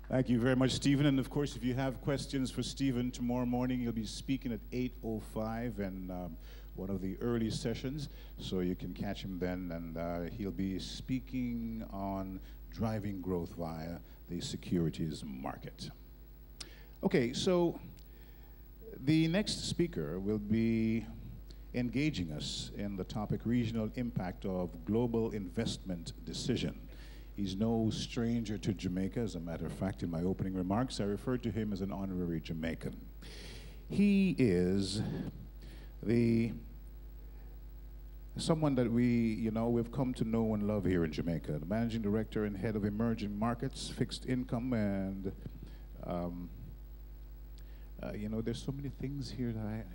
Thank you very much, Stephen. And of course, if you have questions for Stephen tomorrow morning, he'll be speaking at 8:05 in one of the early sessions, so you can catch him then. And he'll be speaking on driving growth via the securities market. Okay, so the next speaker will be engaging us in the topic regional impact of global investment decision. He's no stranger to Jamaica. As a matter of fact, in my opening remarks, I referred to him as an honorary Jamaican. He is someone that we've come to know and love here in Jamaica, the managing director and head of emerging markets, fixed income, and there's so many things here that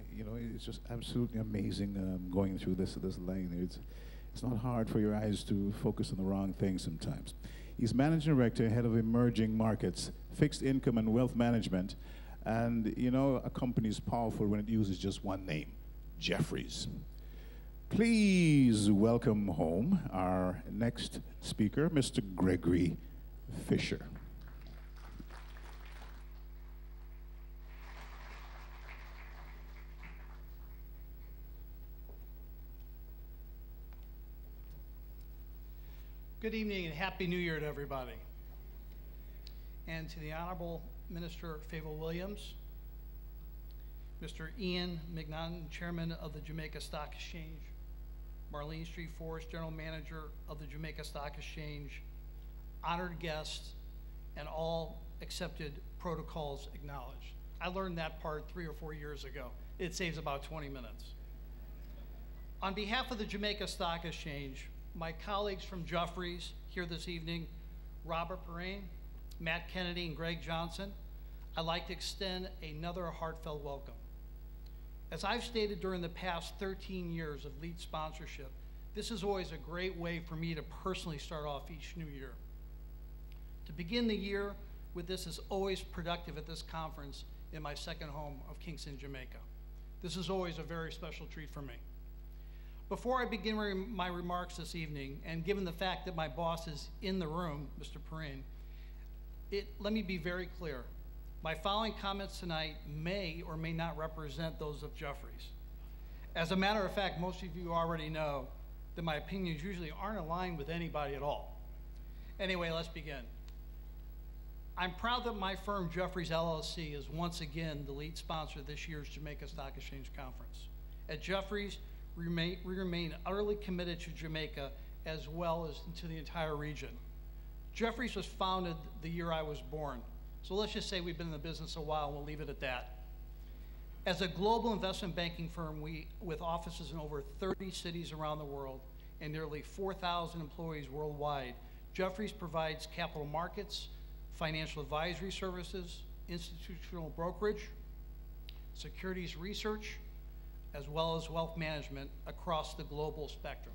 it's just absolutely amazing going through this line. It's not hard for your eyes to focus on the wrong things sometimes. He's managing director, head of emerging markets, fixed income and wealth management. And a company is powerful when it uses just one name, Jeffries. Please welcome home our next speaker, Mr. Gregory Fisher. Good evening and Happy New Year to everybody. And to the Honorable Minister Fable Williams, Mr. Ian McNaughton, Chairman of the Jamaica Stock Exchange, Marlene Street Forrest, General Manager of the Jamaica Stock Exchange, honored guests, and all accepted protocols acknowledged. I learned that part 3 or 4 years ago. It saves about 20 minutes. On behalf of the Jamaica Stock Exchange, my colleagues from Jefferies here this evening, Robert Perrine, Matt Kennedy, and Greg Johnson, I'd like to extend another heartfelt welcome. As I've stated during the past 13 years of lead sponsorship, this is always a great way for me to personally start off each new year. To begin the year with this is always productive at this conference in my second home of Kingston, Jamaica. This is always a very special treat for me. Before I begin my remarks this evening, and given the fact that my boss is in the room, Mr. Perrine, let me be very clear. My following comments tonight may or may not represent those of Jefferies. As a matter of fact, most of you already know that my opinions usually aren't aligned with anybody at all. Anyway, let's begin. I'm proud that my firm, Jefferies LLC, is once again the lead sponsor of this year's Jamaica Stock Exchange Conference. At Jefferies, we remain utterly committed to Jamaica as well as to the entire region. Jefferies was founded the year I was born. So let's just say we've been in the business a while, and we'll leave it at that. As a global investment banking firm, with offices in over 30 cities around the world and nearly 4,000 employees worldwide, Jefferies provides capital markets, financial advisory services, institutional brokerage, securities research, as well as wealth management across the global spectrum.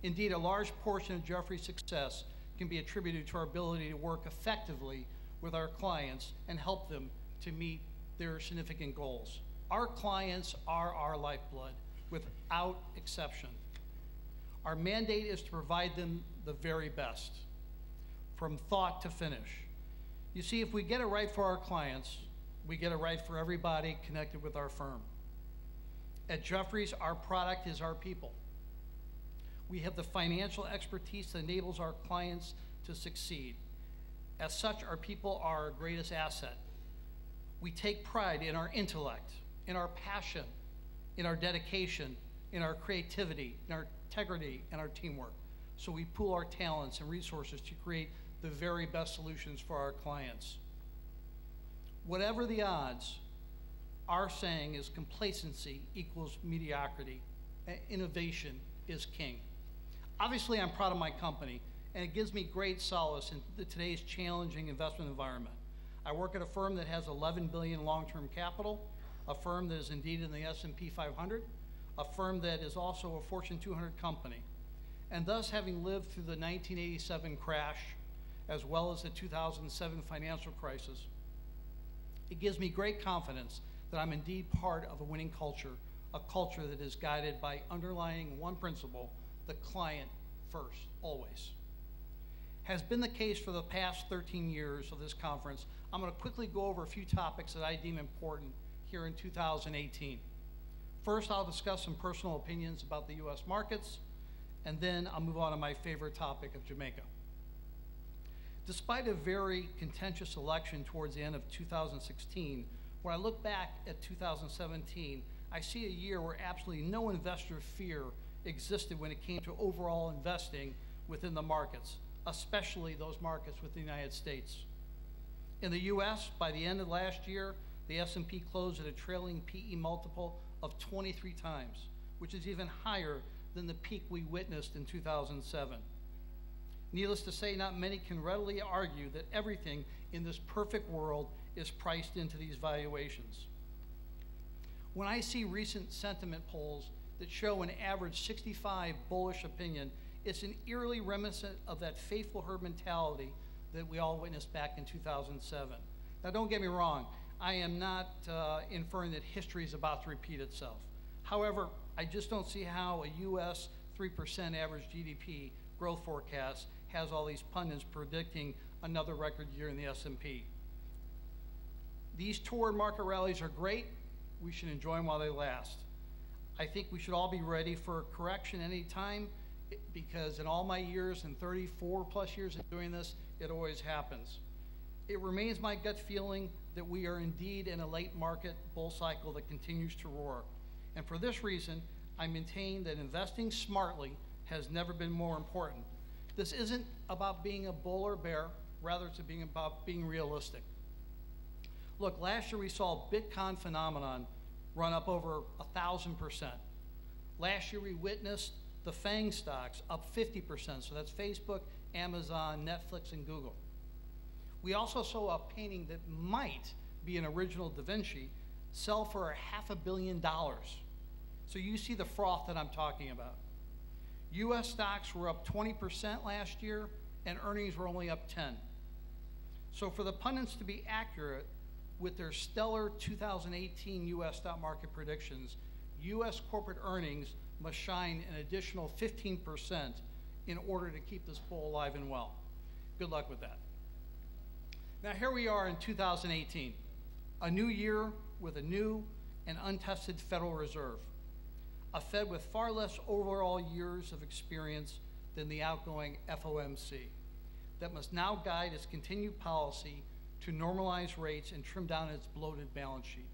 Indeed, a large portion of Jefferies' success can be attributed to our ability to work effectively with our clients and help them to meet their significant goals. Our clients are our lifeblood, without exception. Our mandate is to provide them the very best, from thought to finish. You see, if we get it right for our clients, we get it right for everybody connected with our firm. At Jefferies, our product is our people. We have the financial expertise that enables our clients to succeed. As such, our people are our greatest asset. We take pride in our intellect, in our passion, in our dedication, in our creativity, in our integrity, and our teamwork. So we pool our talents and resources to create the very best solutions for our clients. Whatever the odds, our saying is complacency equals mediocrity, and innovation is king. Obviously, I'm proud of my company, and it gives me great solace in today's challenging investment environment. I work at a firm that has $11 billion long-term capital, a firm that is indeed in the S&P 500, a firm that is also a Fortune 200 company. And thus, having lived through the 1987 crash, as well as the 2007 financial crisis, it gives me great confidence that I'm indeed part of a winning culture, a culture that is guided by underlying one principle: the client first, always. Has been the case for the past 13 years of this conference. I'm going to quickly go over a few topics that I deem important here in 2018. First, I'll discuss some personal opinions about the U.S. markets, and then I'll move on to my favorite topic of Jamaica. Despite a very contentious election towards the end of 2016, when I look back at 2017, I see a year where absolutely no investor fear existed when it came to overall investing within the markets, especially those markets within the United States. In the U.S., by the end of last year, the S&P closed at a trailing PE multiple of 23 times, which is even higher than the peak we witnessed in 2007. Needless to say, not many can readily argue that everything in this perfect world is priced into these valuations. When I see recent sentiment polls that show an average 65 bullish opinion, it's an eerily reminiscent of that faithful herd mentality that we all witnessed back in 2007. Now, don't get me wrong, I am not inferring that history is about to repeat itself. However, I just don't see how a U.S. 3% average GDP growth forecast has all these pundits predicting another record year in the S&P. These toward market rallies are great. We should enjoy them while they last. I think we should all be ready for a correction any time, because in all my years and 34 plus years of doing this, it always happens. It remains my gut feeling that we are indeed in a late market bull cycle that continues to roar. And for this reason, I maintain that investing smartly has never been more important. This isn't about being a bull or bear, rather it's about being realistic. Look, last year we saw Bitcoin phenomenon run up over 1,000%. Last year we witnessed the FANG stocks up 50%, so that's Facebook, Amazon, Netflix, and Google. We also saw a painting that might be an original Da Vinci sell for $500 million. So you see the froth that I'm talking about. US stocks were up 20% last year, and earnings were only up 10. So for the pundits to be accurate with their stellar 2018 US stock market predictions, US corporate earnings must shine an additional 15% in order to keep this bull alive and well. Good luck with that. Now here we are in 2018, a new year with a new and untested Federal Reserve, a Fed with far less overall years of experience than the outgoing FOMC that must now guide its continued policy to normalize rates and trim down its bloated balance sheet.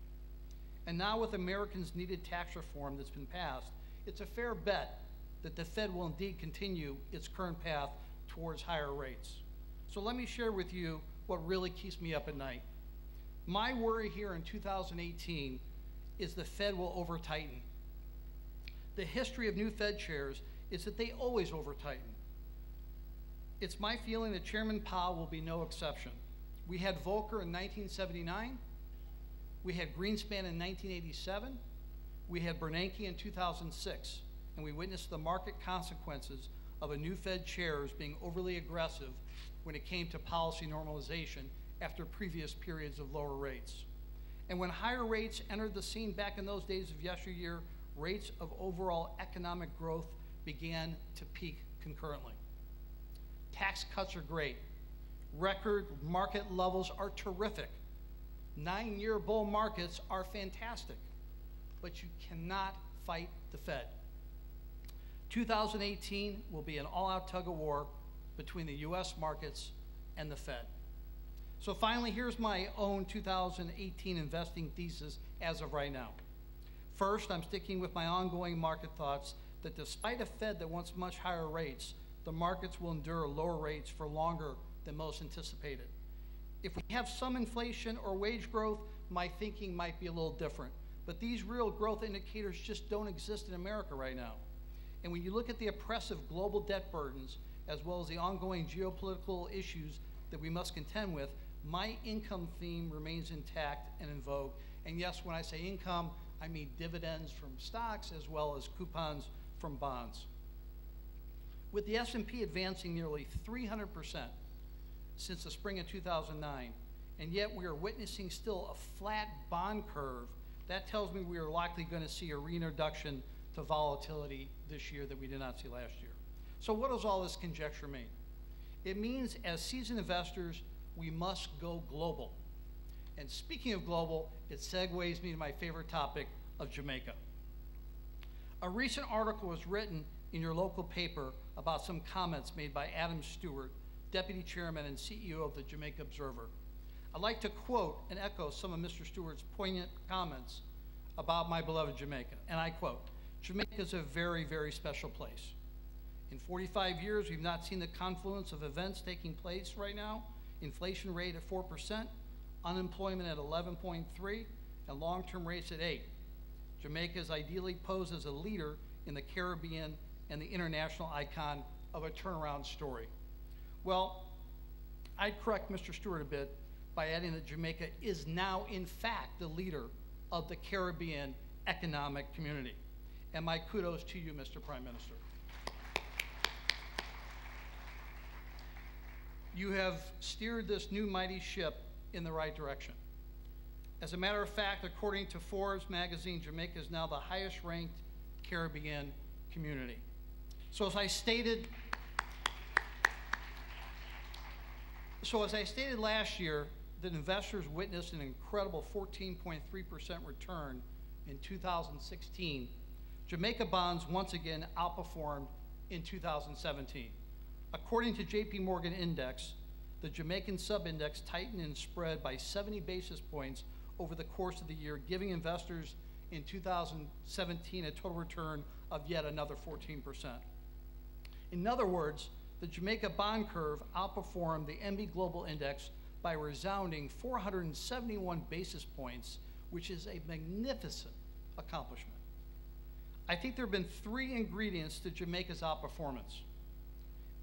And now with Americans' needed tax reform that's been passed, it's a fair bet that the Fed will indeed continue its current path towards higher rates. So let me share with you what really keeps me up at night. My worry here in 2018 is the Fed will over-tighten. The history of new Fed chairs is that they always over-tighten. It's my feeling that Chairman Powell will be no exception. We had Volcker in 1979, we had Greenspan in 1987, we had Bernanke in 2006, and we witnessed the market consequences of a new Fed chairs being overly aggressive when it came to policy normalization after previous periods of lower rates. And when higher rates entered the scene back in those days of yesteryear, rates of overall economic growth began to peak concurrently. Tax cuts are great. Record market levels are terrific. 9-year bull markets are fantastic, but you cannot fight the Fed. 2018 will be an all-out tug-of-war between the US markets and the Fed. So finally, here's my own 2018 investing thesis as of right now. First, I'm sticking with my ongoing market thoughts that despite a Fed that wants much higher rates, the markets will endure lower rates for longer than most anticipated. If we have some inflation or wage growth, my thinking might be a little different. But these real growth indicators just don't exist in America right now. And when you look at the oppressive global debt burdens, as well as the ongoing geopolitical issues that we must contend with, my income theme remains intact and in vogue. And yes, when I say income, I mean dividends from stocks as well as coupons from bonds. With the S&P advancing nearly 300% since the spring of 2009, and yet we are witnessing still a flat bond curve, that tells me we are likely going to see a reintroduction to volatility this year that we did not see last year. So what does all this conjecture mean? It means as seasoned investors, we must go global. And speaking of global, it segues me to my favorite topic of Jamaica. A recent article was written in your local paper about some comments made by Adam Stewart, Deputy Chairman and CEO of the Jamaica Observer. I'd like to quote and echo some of Mr. Stewart's poignant comments about my beloved Jamaica, and I quote, "Jamaica is a very, very special place. In 45 years, we've not seen the confluence of events taking place right now. Inflation rate at 4%, unemployment at 11.3, and long-term rates at 8. Jamaica is ideally posed as a leader in the Caribbean and the international icon of a turnaround story." Well, I'd correct Mr. Stewart a bit by adding that Jamaica is now, in fact, the leader of the Caribbean economic community. And my kudos to you, Mr. Prime Minister. You have steered this new mighty ship in the right direction. As a matter of fact, according to Forbes magazine, Jamaica is now the highest ranked Caribbean community. So as I stated last year, that investors witnessed an incredible 14.3% return in 2016, Jamaica bonds once again outperformed in 2017. According to JP Morgan Index, the Jamaican sub-index tightened in spread by 70 basis points over the course of the year, giving investors in 2017 a total return of yet another 14%. In other words, the Jamaica bond curve outperformed the MB Global Index by a resounding 471 basis points, which is a magnificent accomplishment. I think there have been 3 ingredients to Jamaica's outperformance.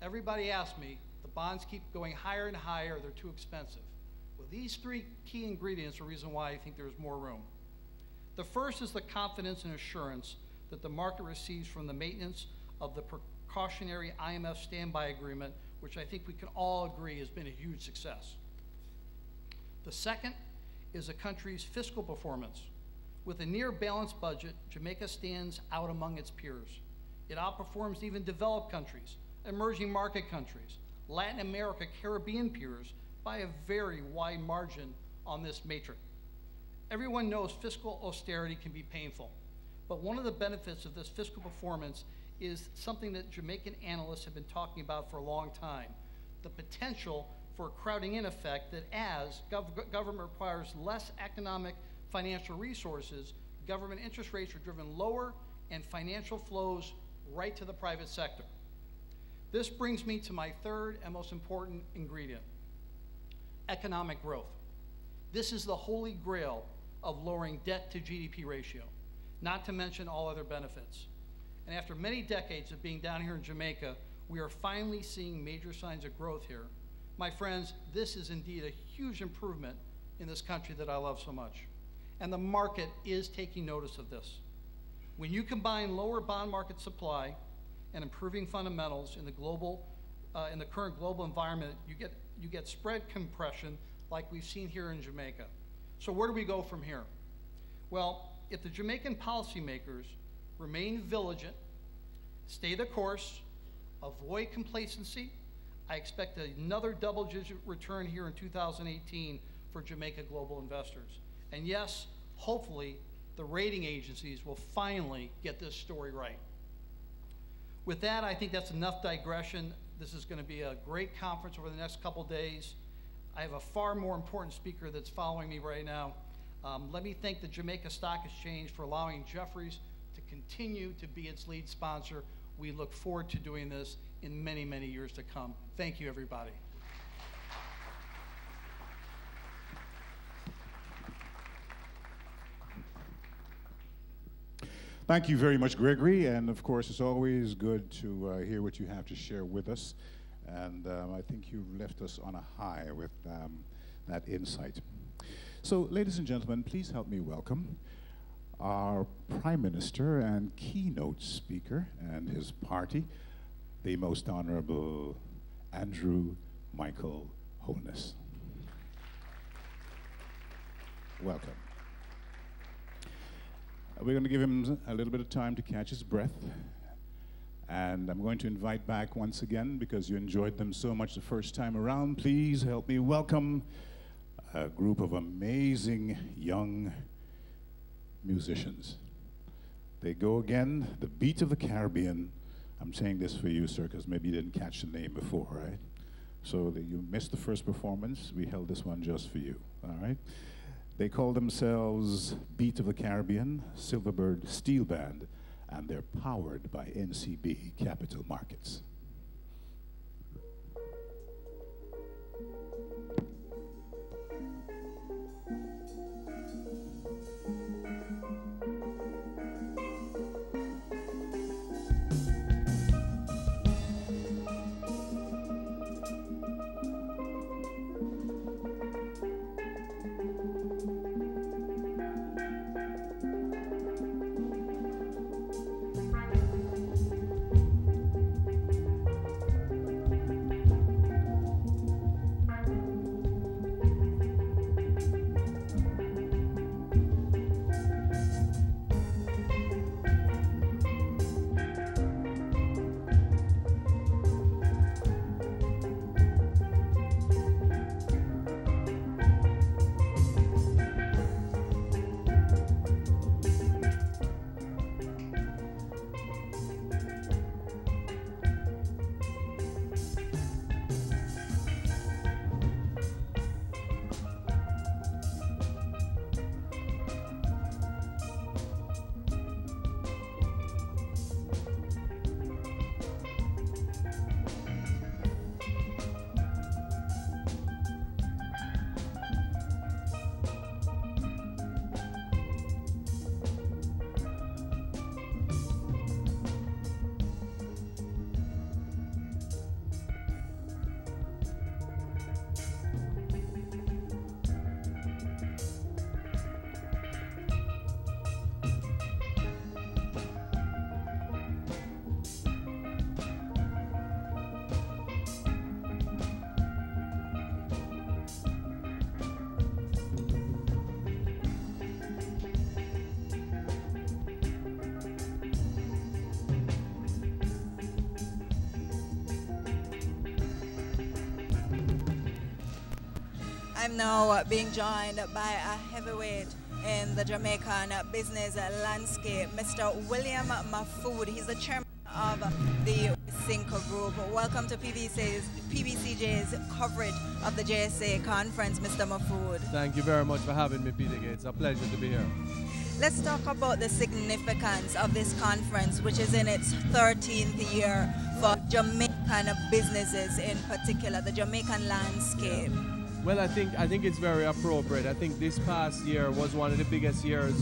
Everybody asks me, the bonds keep going higher and higher, they're too expensive. Well, these 3 key ingredients are the reason why I think there's more room. The first is the confidence and assurance that the market receives from the maintenance of the precautionary IMF standby agreement, which I think we can all agree has been a huge success. The second is the country's fiscal performance. With a near balanced budget, Jamaica stands out among its peers. It outperforms even developed countries, emerging market countries, Latin America, Caribbean peers by a very wide margin on this matrix. Everyone knows fiscal austerity can be painful, but one of the benefits of this fiscal performance is something that Jamaican analysts have been talking about for a long time, the potential for a crowding in effect that as government requires less economic financial resources, government interest rates are driven lower and financial flows right to the private sector. This brings me to my third and most important ingredient, economic growth. This is the holy grail of lowering debt to GDP ratio, not to mention all other benefits. And after many decades of being down here in Jamaica, we are finally seeing major signs of growth here. My friends, this is indeed a huge improvement in this country that I love so much. And the market is taking notice of this. When you combine lower bond market supply and improving fundamentals in the current global environment, you get spread compression like we've seen here in Jamaica. So where do we go from here? Well, if the Jamaican policymakers remain vigilant, stay the course, avoid complacency, I expect another double-digit return here in 2018 for Jamaica global investors. And yes, hopefully, the rating agencies will finally get this story right. With that, I think that's enough digression. This is going to be a great conference over the next couple days. I have a far more important speaker that's following me right now. Let me thank the Jamaica Stock Exchange for allowing Jefferies to continue to be its lead sponsor. We look forward to doing this in many, many years to come. Thank you, everybody. Thank you very much, Gregory. And of course, it's always good to hear what you have to share with us. And I think you've left us on a high with that insight. So, ladies and gentlemen, please help me welcome our Prime Minister and keynote speaker and his party, the Most Honorable Andrew Michael Holness. Welcome. We're going to give him a little bit of time to catch his breath. And I'm going to invite back once again, because you enjoyed them so much the first time around, please help me welcome a group of amazing young musicians. They go again, the Beat of the Caribbean. I'm saying this for you, sir, because maybe you didn't catch the name before, right? So that you missed the first performance, we held this one just for you, all right? They call themselves Beat of the Caribbean, Silverbird Steel Band, and they're powered by NCB Capital Markets. I'm now being joined by a heavyweight in the Jamaican business landscape, Mr. William Mahfood. He's the chairman of the Cinco Group. Welcome to PBCJ's coverage of the JSA conference, Mr. Mahfood. Thank you very much for having me, Peter. It's a pleasure to be here. Let's talk about the significance of this conference, which is in its 13th year for Jamaican businesses in particular, the Jamaican landscape. Yeah. Well, I think it's very appropriate. I think this past year was one of the biggest years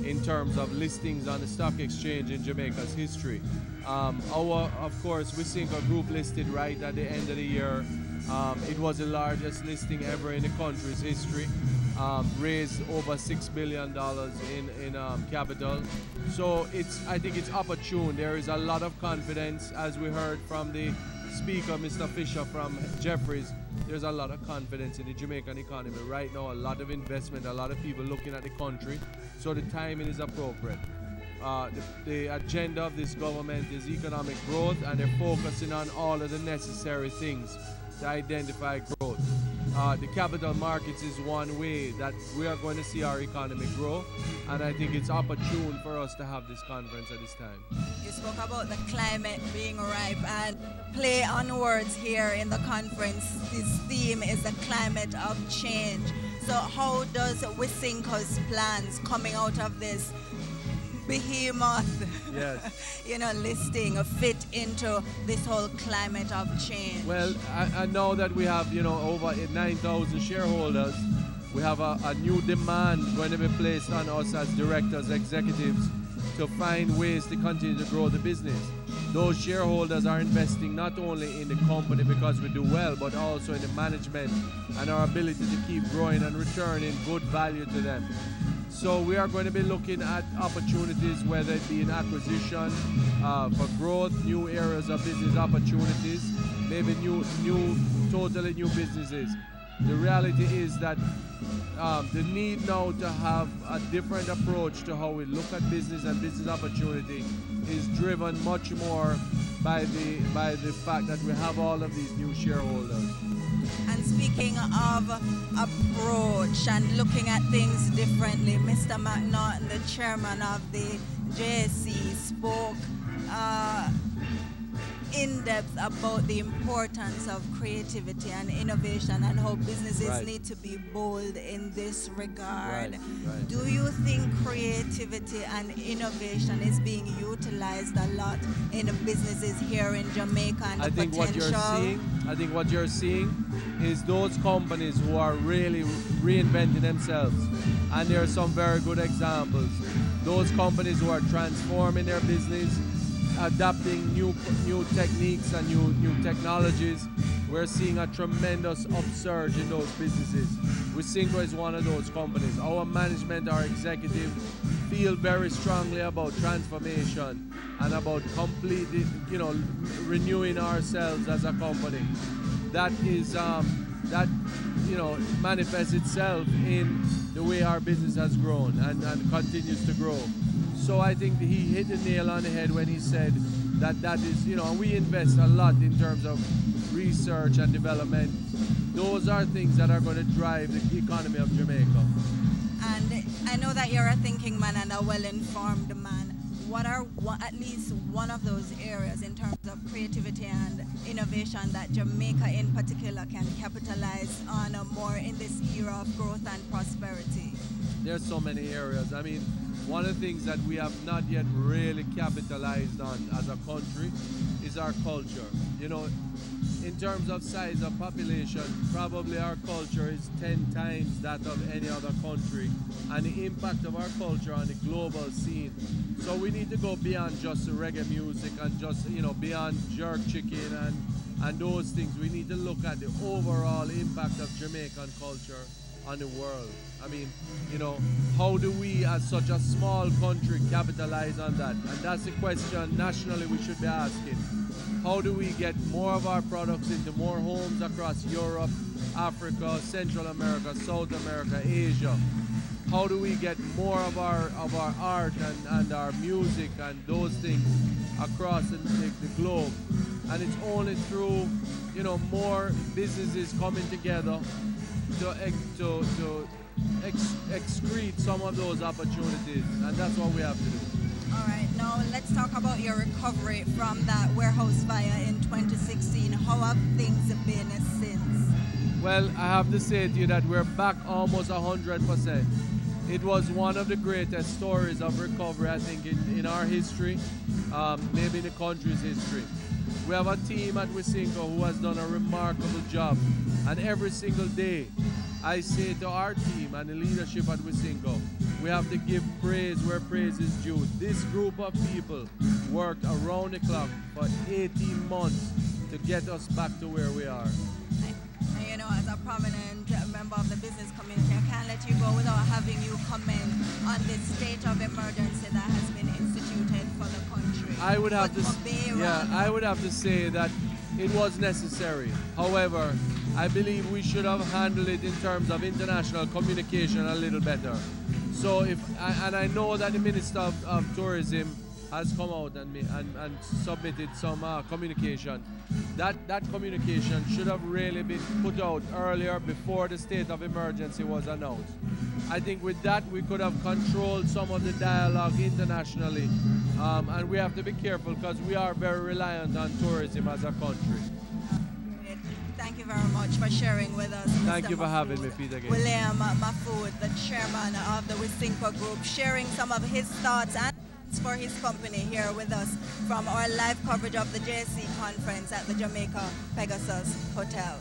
in terms of listings on the stock exchange in Jamaica's history. Of course, we Cinco Group listed right at the end of the year. It was the largest listing ever in the country's history. Raised over $6 billion in capital. So I think it's opportune. There is a lot of confidence, as we heard from the speaker, Mr. Fisher from Jeffries. There's a lot of confidence in the Jamaican economy right now, a lot of investment, a lot of people looking at the country. So the timing is appropriate. The agenda of this government is economic growth, and they're focusing on all of the necessary things to identify growth. The capital markets is one way that we are going to see our economy grow, and I think it's opportune for us to have this conference at this time. You spoke about the climate being ripe, and play on words here in the conference. This theme is the climate of change. So how does Wisynco's plans coming out of this behemoth, yes, listing fit into this whole climate of change? Well, I know that we have, over 9,000 shareholders. We have a new demand going to be placed on us as directors, executives, to find ways to continue to grow the business. Those shareholders are investing not only in the company because we do well, but also in the management and our ability to keep growing and returning good value to them. So we are going to be looking at opportunities, whether it be in acquisition, for growth, new areas of business opportunities, maybe totally new businesses. The reality is that the need now to have a different approach to how we look at business and business opportunity is driven much more by the fact that we have all of these new shareholders. And speaking of approach and looking at things differently, Mr. McNaughton, the chairman of the JSC, spoke in depth about the importance of creativity and innovation and how businesses need to be bold in this regard. Right. Do you think creativity and innovation is being utilized a lot in the businesses here in Jamaica? And I think what you're seeing is those companies who are really reinventing themselves, and there are some very good examples. Those companies who are transforming their business, adapting new techniques and new technologies. We're seeing a tremendous upsurge in those businesses. Wisynco is one of those companies. Our management, our executive, feel very strongly about transformation and about completely, renewing ourselves as a company. That is manifests itself in the way our business has grown and continues to grow. So I think he hit the nail on the head when he said that is, we invest a lot in terms of research and development. Those are things that are going to drive the economy of Jamaica. And I know that you're a thinking man and a well-informed man. What are at least one of those areas in terms of creativity and innovation that Jamaica in particular can capitalize on more in this era of growth and prosperity? There's so many areas. I mean, one of the things that we have not yet really capitalized on as a country is our culture. In terms of size of population, probably our culture is 10 times that of any other country, and the impact of our culture on the global scene. So we need to go beyond just the reggae music and just, beyond jerk chicken and those things. We need to look at the overall impact of Jamaican culture on the world. I mean, how do we as such a small country capitalize on that? And that's the question nationally we should be asking. How do we get more of our products into more homes across Europe, Africa, Central America, South America, Asia? How do we get more of our art and our music and those things across the globe? And it's only through you know, more businesses coming together to excrete some of those opportunities, and that's what we have to do. All right, now let's talk about your recovery from that warehouse fire in 2016. How have things been since? Well, I have to say to you that we're back almost 100%. It was one of the greatest stories of recovery, I think, in our history, maybe in the country's history. We have a team at Wisynco who has done a remarkable job, and every single day I say to our team and the leadership at Wisynco, we have to give praise where praise is due. This group of people worked around the clock for 18 months to get us back to where we are. And you know, as a prominent member of the business community, I can't let you go without having you comment on this state of emergency that has been instituted for the country. I would have to say that it was necessary. However, I believe we should have handled it in terms of international communication a little better. So and I know that the Minister of Tourism has come out and submitted some communication. That communication should have really been put out earlier before the state of emergency was announced. I think with that we could have controlled some of the dialogue internationally, and we have to be careful because we are very reliant on tourism as a country. Thank you very much for sharing with us. Thank you for having me, Peter. William Mahfoud, the chairman of the Wisynco Group, sharing some of his thoughts and for his company here with us from our live coverage of the JSC conference at the Jamaica Pegasus Hotel.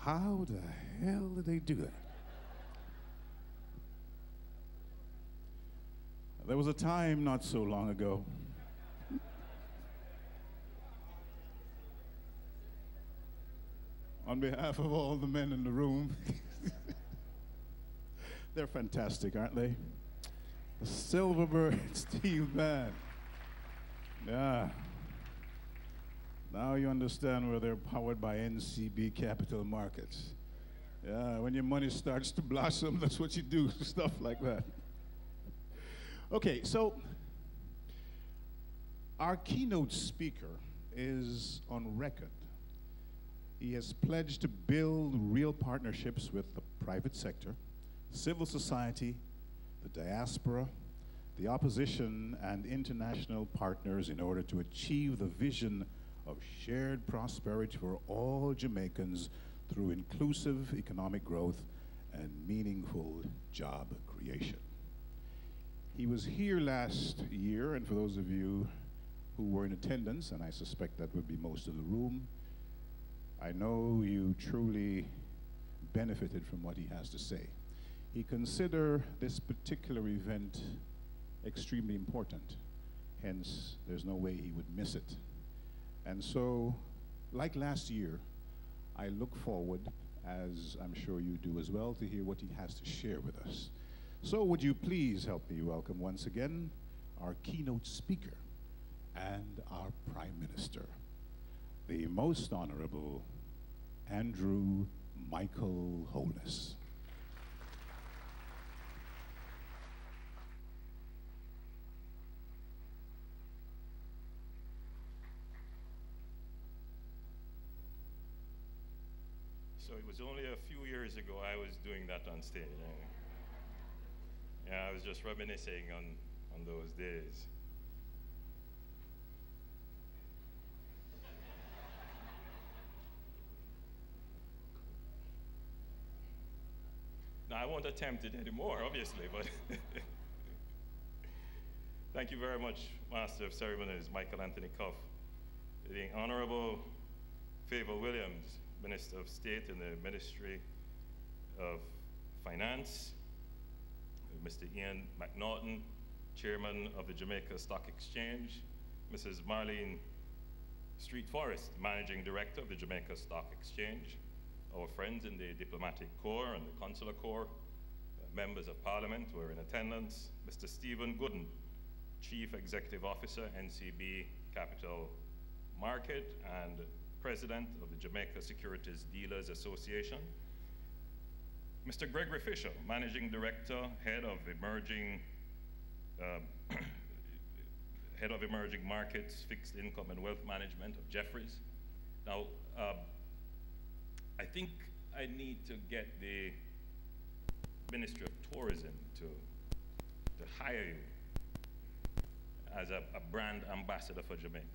How the hell did they do that? There was a time not so long ago on behalf of all the men in the room, they're fantastic, aren't they? The Silverbird Steel Band. Yeah. Now you understand where they're powered by NCB Capital Markets. Yeah, when your money starts to blossom, that's what you do, stuff like that. Okay, so our keynote speaker is on record. He has pledged to build real partnerships with the private sector, civil society, the diaspora, the opposition, and international partners in order to achieve the vision of shared prosperity for all Jamaicans through inclusive economic growth and meaningful job creation. He was here last year, and for those of you who were in attendance, and I suspect that would be most of the room, I know you truly benefited from what he has to say. He considered this particular event extremely important, hence there's no way he would miss it. And so, like last year, I look forward, as I'm sure you do as well, to hear what he has to share with us. So would you please help me welcome once again our keynote speaker and our Prime Minister, the Most Honorable Andrew Michael Holness. So it was only a few years ago I was doing that on stage. Yeah, I was just reminiscing on those days. Now, I won't attempt it anymore, obviously, but thank you very much, Master of Ceremonies, Michael Anthony Cuff, the Honorable Favor Williams, Minister of State in the Ministry of Finance, Mr. Ian McNaughton, Chairman of the Jamaica Stock Exchange, Mrs. Marlene Street Forest, Managing Director of the Jamaica Stock Exchange, our friends in the Diplomatic Corps and the Consular Corps, members of Parliament who are in attendance, Mr. Stephen Gooden, Chief Executive Officer, NCB Capital Market and President of the Jamaica Securities Dealers Association, Mr. Gregory Fisher, Managing Director, Head of Emerging Markets, Fixed Income and Wealth Management of Jefferies. Now, I think I need to get the Ministry of Tourism to hire you as a brand ambassador for Jamaica.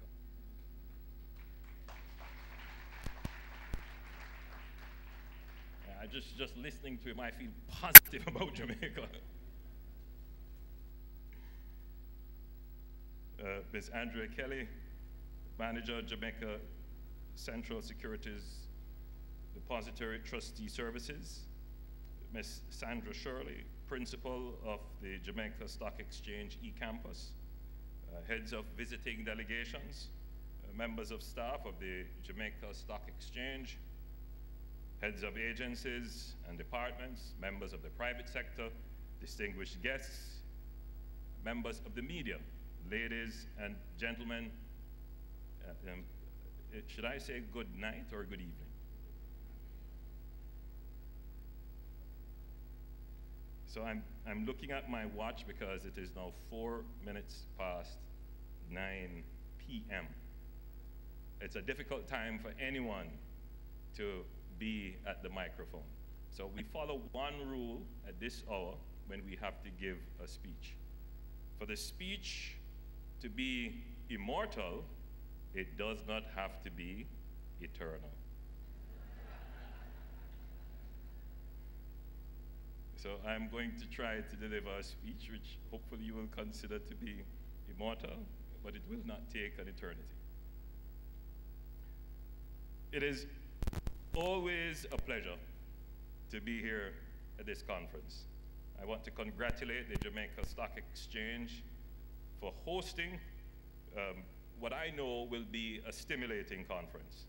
Just listening to him, I feel positive about Jamaica. Ms. Andrea Kelly, Manager, Jamaica Central Securities Depository Trustee Services. Ms. Sandra Shirley, Principal of the Jamaica Stock Exchange eCampus. Heads of visiting delegations, members of staff of the Jamaica Stock Exchange, heads of agencies and departments, members of the private sector, distinguished guests, members of the media, ladies and gentlemen, should I say good night or good evening? So I'm looking at my watch because it is now 4 minutes past 9 p.m. It's a difficult time for anyone to be at the microphone. So we follow one rule at this hour when we have to give a speech. For the speech to be immortal, it does not have to be eternal. So I'm going to try to deliver a speech which hopefully you will consider to be immortal, but it will not take an eternity. It is always a pleasure to be here at this conference. I want to congratulate the Jamaica Stock Exchange for hosting what I know will be a stimulating conference.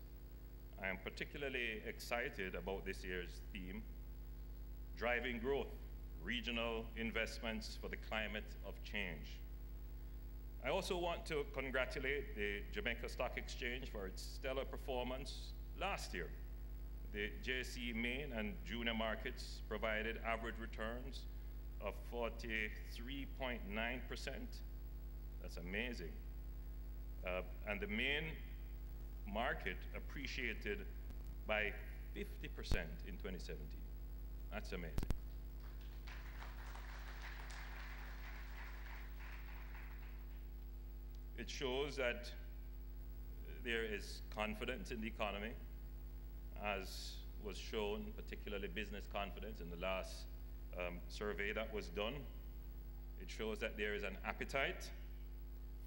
I am particularly excited about this year's theme, Driving Growth, Regional Investments for the Climate of Change. I also want to congratulate the Jamaica Stock Exchange for its stellar performance last year. The JSE main and junior markets provided average returns of 43.9%. That's amazing. And the main market appreciated by 50% in 2017. That's amazing. It shows that there is confidence in the economy, as was shown, particularly business confidence in the last survey that was done. It shows that there is an appetite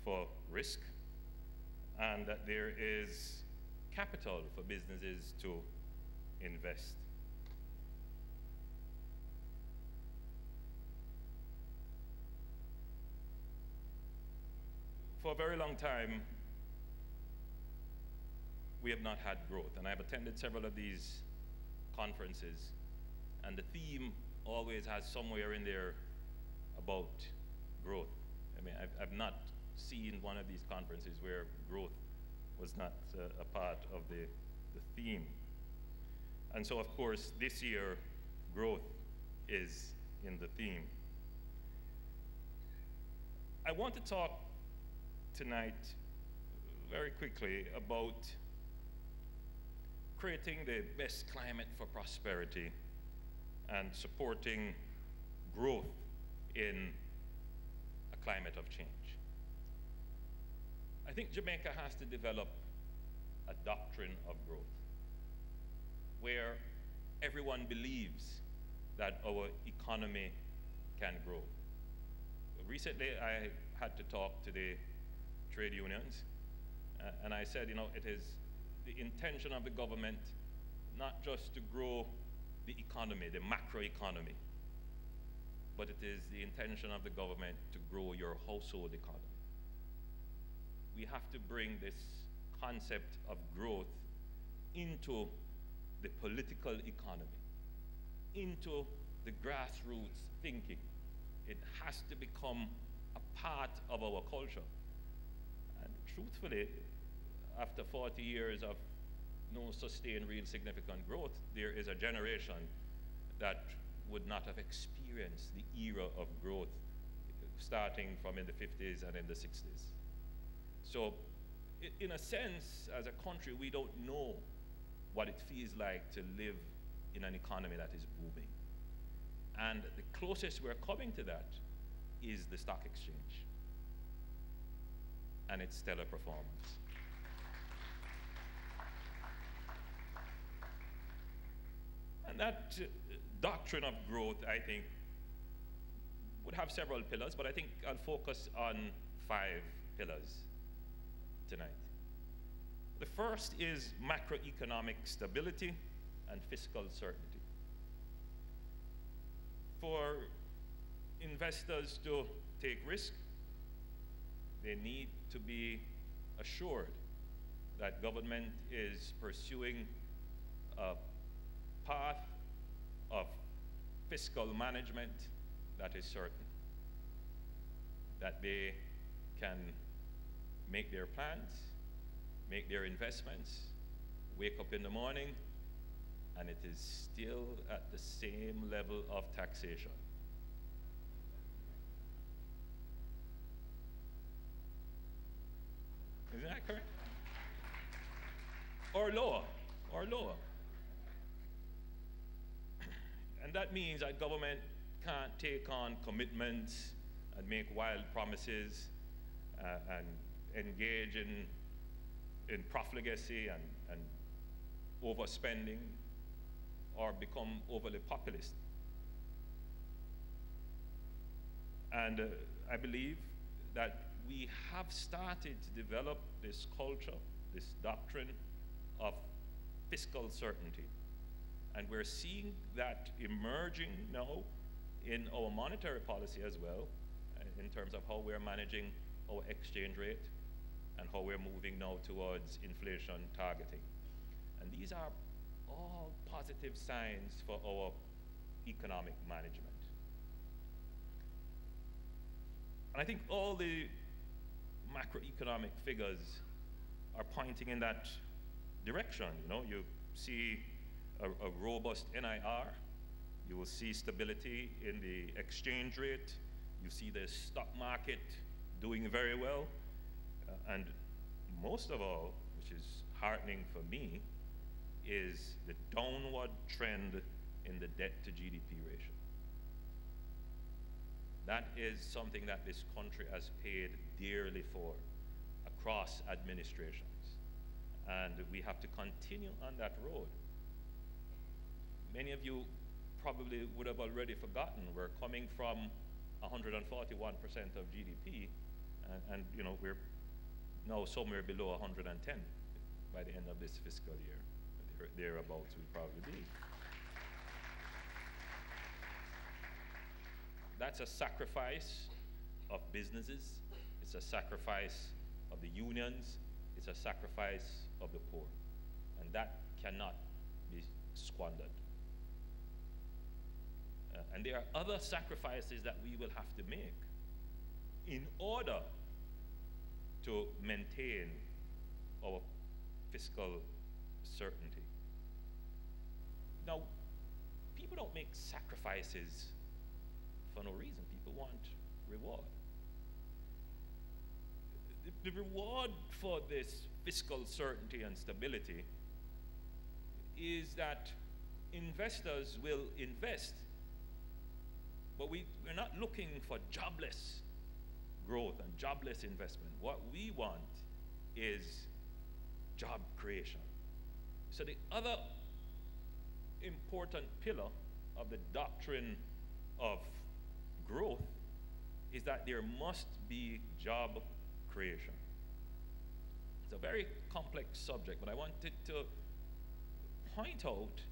for risk and that there is capital for businesses to invest. For a very long time, we have not had growth, and I've attended several of these conferences, and the theme always has somewhere in there about growth. I mean, I've not seen one of these conferences where growth was not a part of the theme. And so, of course, this year, growth is in the theme. I want to talk tonight very quickly about creating the best climate for prosperity and supporting growth in a climate of change. I think Jamaica has to develop a doctrine of growth where everyone believes that our economy can grow. Recently, I had to talk to the trade unions, and I said, you know, it is the intention of the government not just to grow the economy, the macroeconomy, but it is the intention of the government to grow your household economy. We have to bring this concept of growth into the political economy, into the grassroots thinking. It has to become a part of our culture. And truthfully, after 40 years of no sustained real significant growth, there is a generation that would not have experienced the era of growth starting from in the 50s and in the 60s. So in a sense, as a country, we don't know what it feels like to live in an economy that is booming. And the closest we're coming to that is the stock exchange and its stellar performance. And that doctrine of growth, I think, would have several pillars, but I think I'll focus on 5 pillars tonight. The first is macroeconomic stability and fiscal certainty. For investors to take risk, they need to be assured that government is pursuing a path of fiscal management that is certain, that they can make their plans, make their investments, wake up in the morning, and it is still at the same level of taxation. Isn't that correct? Or lower, or lower. And that means that government can't take on commitments and make wild promises and engage in profligacy and overspending or become overly populist. And I believe that we have started to develop this culture, this doctrine of fiscal certainty. And we're seeing that emerging now in our monetary policy as well, in terms of how we're managing our exchange rate and how we're moving now towards inflation targeting. And these are all positive signs for our economic management. And I think all the macroeconomic figures are pointing in that direction. You know, you see a robust NIR, you will see stability in the exchange rate, you see the stock market doing very well, and most of all, which is heartening for me, is the downward trend in the debt to GDP ratio. That is something that this country has paid dearly for across administrations, and we have to continue on that road. Many of you probably would have already forgotten we're coming from 141% of GDP, and you know, we're now somewhere below 110 by the end of this fiscal year. Thereabouts we'll probably be. That's a sacrifice of businesses, it's a sacrifice of the unions, it's a sacrifice of the poor, and that cannot be squandered. And there are other sacrifices that we will have to make in order to maintain our fiscal certainty. Now, people don't make sacrifices for no reason. People want reward. The reward for this fiscal certainty and stability is that investors will invest. But we're not looking for jobless growth and jobless investment. What we want is job creation. So the other important pillar of the doctrine of growth is that there must be job creation. It's a very complex subject, but I wanted to point out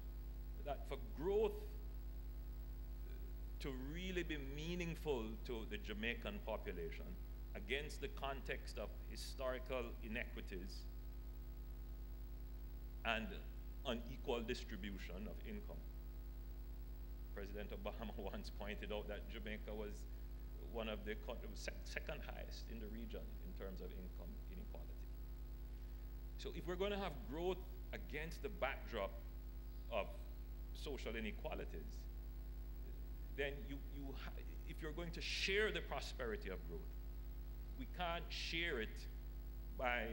that for growth to really be meaningful to the Jamaican population against the context of historical inequities and unequal distribution of income. President Obama once pointed out that Jamaica was one of the second highest in the region in terms of income inequality. So if we're going to have growth against the backdrop of social inequalities, then if you're going to share the prosperity of growth, we can't share it by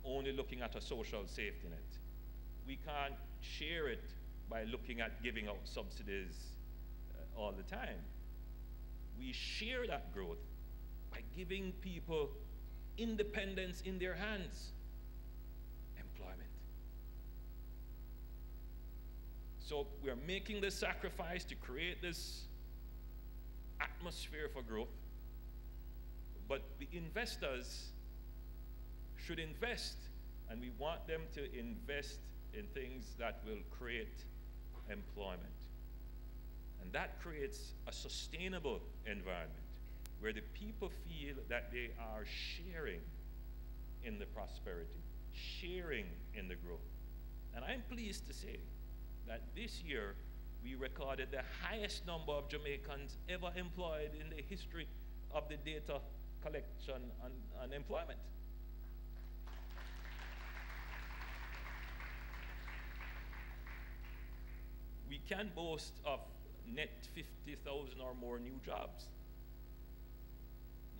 only looking at a social safety net. We can't share it by looking at giving out subsidies all the time. We share that growth by giving people independence in their hands, employment. So we're making this sacrifice to create this atmosphere for growth, but the investors should invest, and we want them to invest in things that will create employment. And that creates a sustainable environment where the people feel that they are sharing in the prosperity, sharing in the growth. And I'm pleased to say that this year we recorded the highest number of Jamaicans ever employed in the history of the data collection and employment. We can boast of net 50,000 or more new jobs.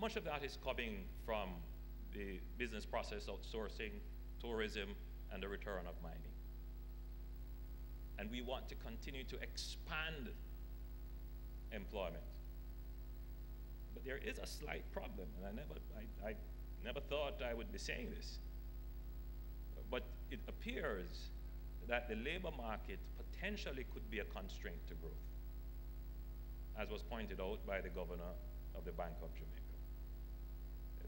Much of that is coming from the business process outsourcing, tourism, and the return of mining. And we want to continue to expand employment. But there is a slight problem, and I never thought I would be saying this. But it appears that the labor market potentially could be a constraint to growth, as was pointed out by the governor of the Bank of Jamaica.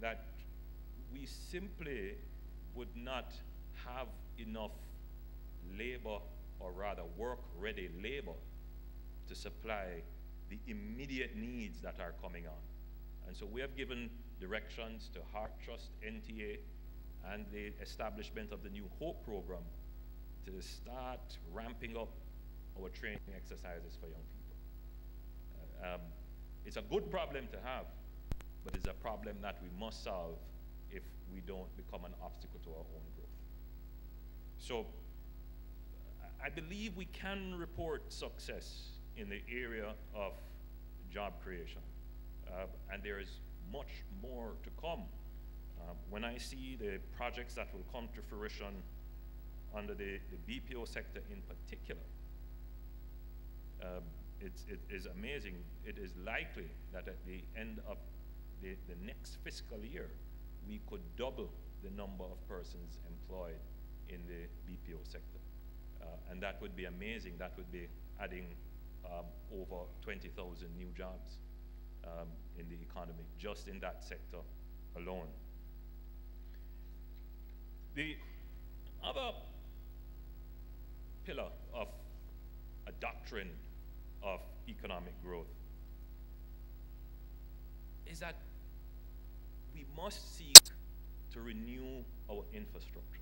That we simply would not have enough labor, or rather work-ready labor, to supply the immediate needs that are coming on. And so we have given directions to Heart Trust, NTA, and the establishment of the new HOPE program to start ramping up our training exercises for young people. It's a good problem to have, but it's a problem that we must solve if we don't become an obstacle to our own growth. So I believe we can report success in the area of job creation, and there is much more to come. When I see the projects that will come to fruition under the BPO sector in particular, it is amazing. It is likely that at the end of the next fiscal year, we could double the number of persons employed in the BPO sector. And that would be amazing. That would be adding over 20,000 new jobs in the economy, just in that sector alone. The other pillar of a doctrine of economic growth is that we must seek to renew our infrastructure.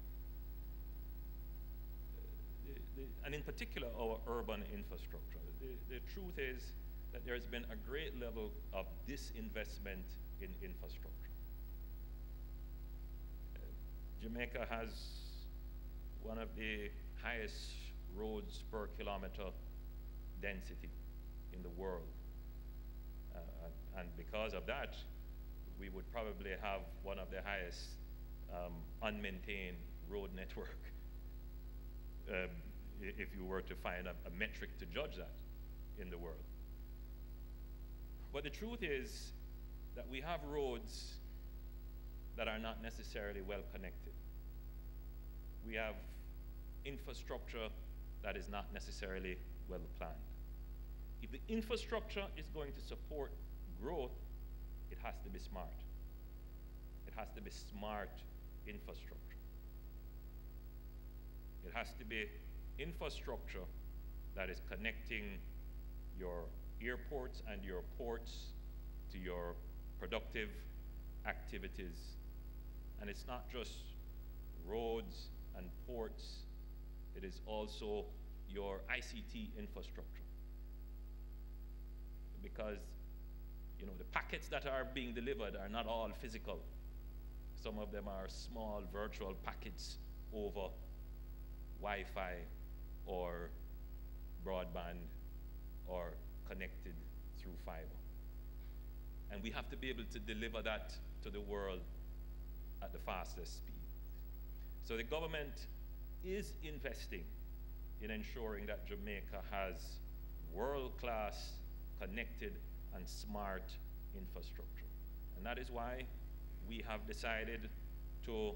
And in particular, our urban infrastructure. The truth is that there has been a great level of disinvestment in infrastructure. Jamaica has one of the highest roads per kilometer density in the world. And because of that, we would probably have one of the highest unmaintained road network if you were to find a metric to judge that in the world. But the truth is that we have roads that are not necessarily well connected. We have infrastructure that is not necessarily well planned. If the infrastructure is going to support growth, it has to be smart. It has to be smart infrastructure. It has to be infrastructure that is connecting your airports and your ports to your productive activities. And it's not just roads and ports, it is also your ICT infrastructure. Because, you know, the packets that are being delivered are not all physical. Some of them are small virtual packets over Wi-Fi or broadband or connected through fiber. And we have to be able to deliver that to the world at the fastest speed. So the government is investing in ensuring that Jamaica has world-class, connected, and smart infrastructure. And that is why we have decided to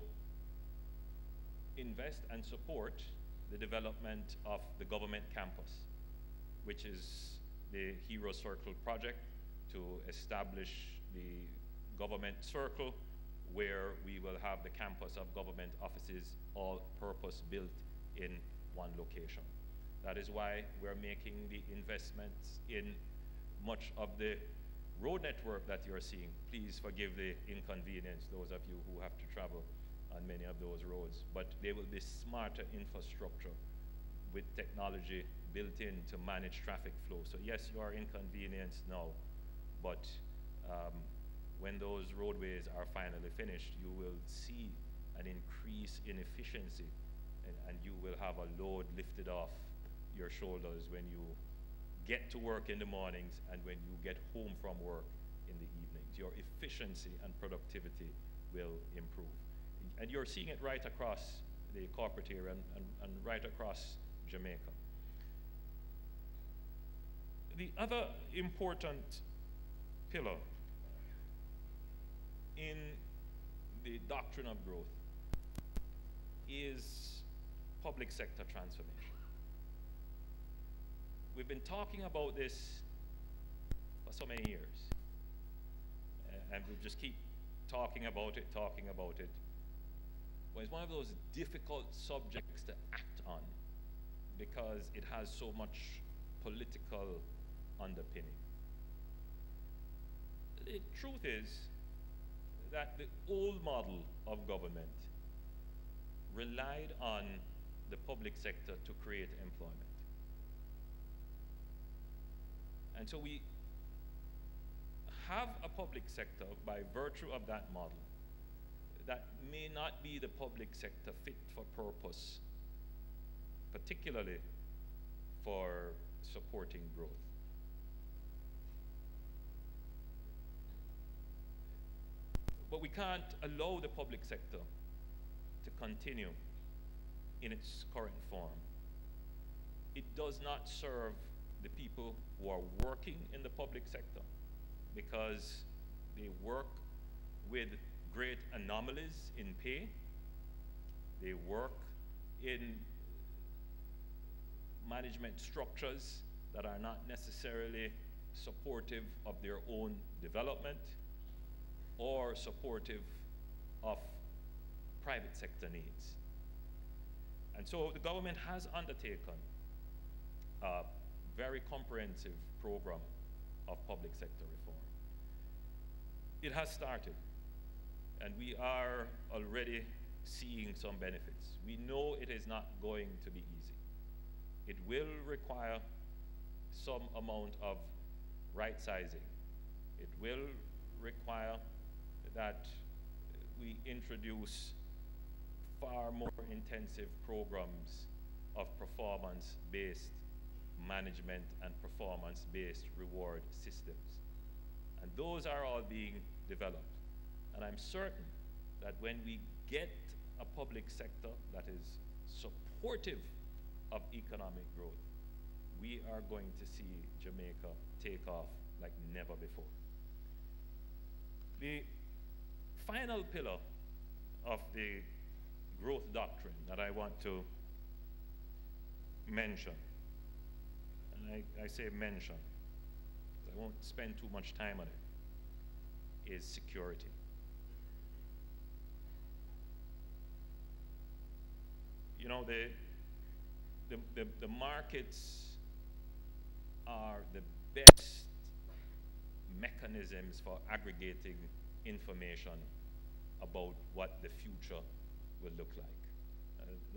invest and support the development of the government campus, which is the Hero Circle project to establish the government circle where we will have the campus of government offices all purpose built in one location. That is why we're making the investments in much of the road network that you're seeing. Please forgive the inconvenience, those of you who have to travel on many of those roads, but they will be smarter infrastructure with technology built in to manage traffic flow. So yes, you are inconvenienced now, but when those roadways are finally finished, you will see an increase in efficiency, and you will have a load lifted off your shoulders when you get to work in the mornings and when you get home from work in the evenings. Your efficiency and productivity will improve. And you're seeing it right across the corporate area and right across Jamaica. The other important pillar in the doctrine of growth is public sector transformation. We've been talking about this for so many years, and we just keep talking about it. But it's one of those difficult subjects to act on because it has so much political underpinning. The truth is that the old model of government relied on the public sector to create employment. And so we have a public sector by virtue of that model that may not be the public sector fit for purpose, particularly for supporting growth. But we can't allow the public sector to continue in its current form. It does not serve the people who are working in the public sector because they work with great anomalies in pay. They work in management structures that are not necessarily supportive of their own development or supportive of private sector needs. And so the government has undertaken a very comprehensive program of public sector reform. It has started, and we are already seeing some benefits. We know it is not going to be easy. It will require some amount of right-sizing. It will require that we introduce far more intensive programs of performance-based management and performance-based reward systems. And those are all being developed. And I'm certain that when we get a public sector that is supportive of economic growth, we are going to see Jamaica take off like never before. The final pillar of the growth doctrine that I want to mention, and I say mention, I won't spend too much time on it, is security. You know, the markets are the best mechanisms for aggregating information about what the future will look like.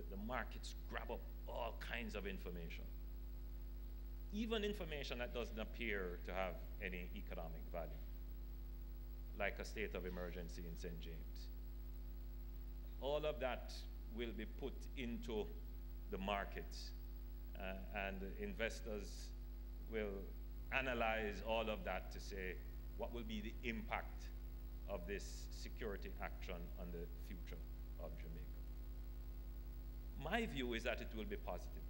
The markets grab up all kinds of information, even information that doesn't appear to have any economic value, like a state of emergency in St. James. All of that will be put into the markets, and investors will analyze all of that to say what will be the impact of this security action on the future of Jamaica. My view is that it will be positive.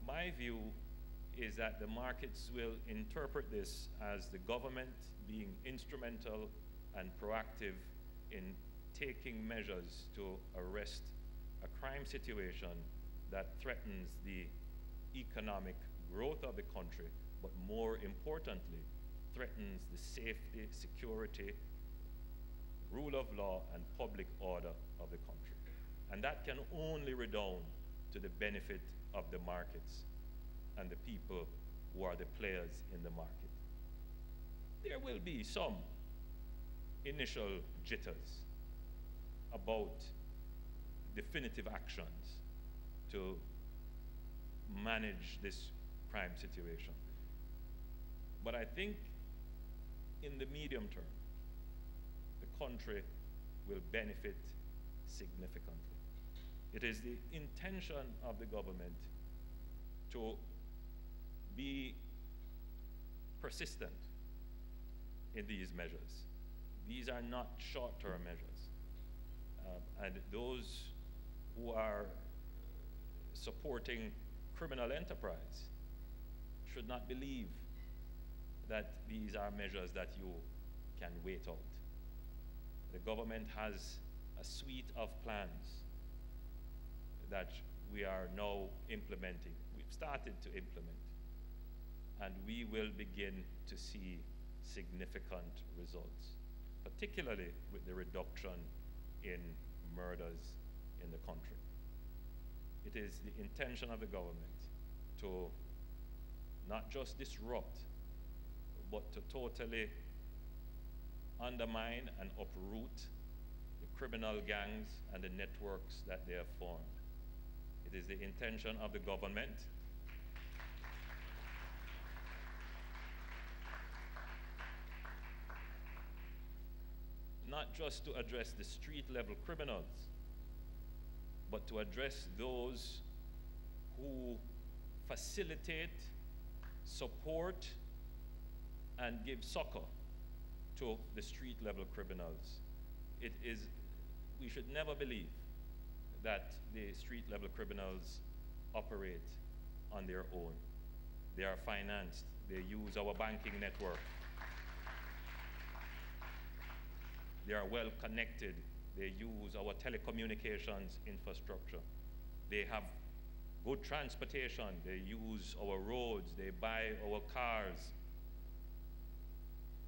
My view is that the markets will interpret this as the government being instrumental and proactive in taking measures to arrest a crime situation that threatens the economic growth of the country, but more importantly, threatens the safety, security, rule of law, and public order of the country. And that can only redound to the benefit of the markets and the people who are the players in the market. There will be some initial jitters about definitive actions to manage this crime situation. But I think in the medium term, the country will benefit significantly. It is the intention of the government to be persistent in these measures. These are not short-term measures. And those who are supporting criminal enterprise should not believe that these are measures that you can wait out. The government has a suite of plans that we are now implementing. We've started to implement, and we will begin to see significant results, particularly with the reduction in murders in the country. It is the intention of the government to not just disrupt, but to totally undermine and uproot the criminal gangs and the networks that they have formed. It is the intention of the government not just to address the street-level criminals, but to address those who facilitate, support, and give succor to the street-level criminals. We should never believe that the street-level criminals operate on their own. They are financed. They use our banking network. They are well connected. They use our telecommunications infrastructure. They have good transportation. They use our roads. They buy our cars.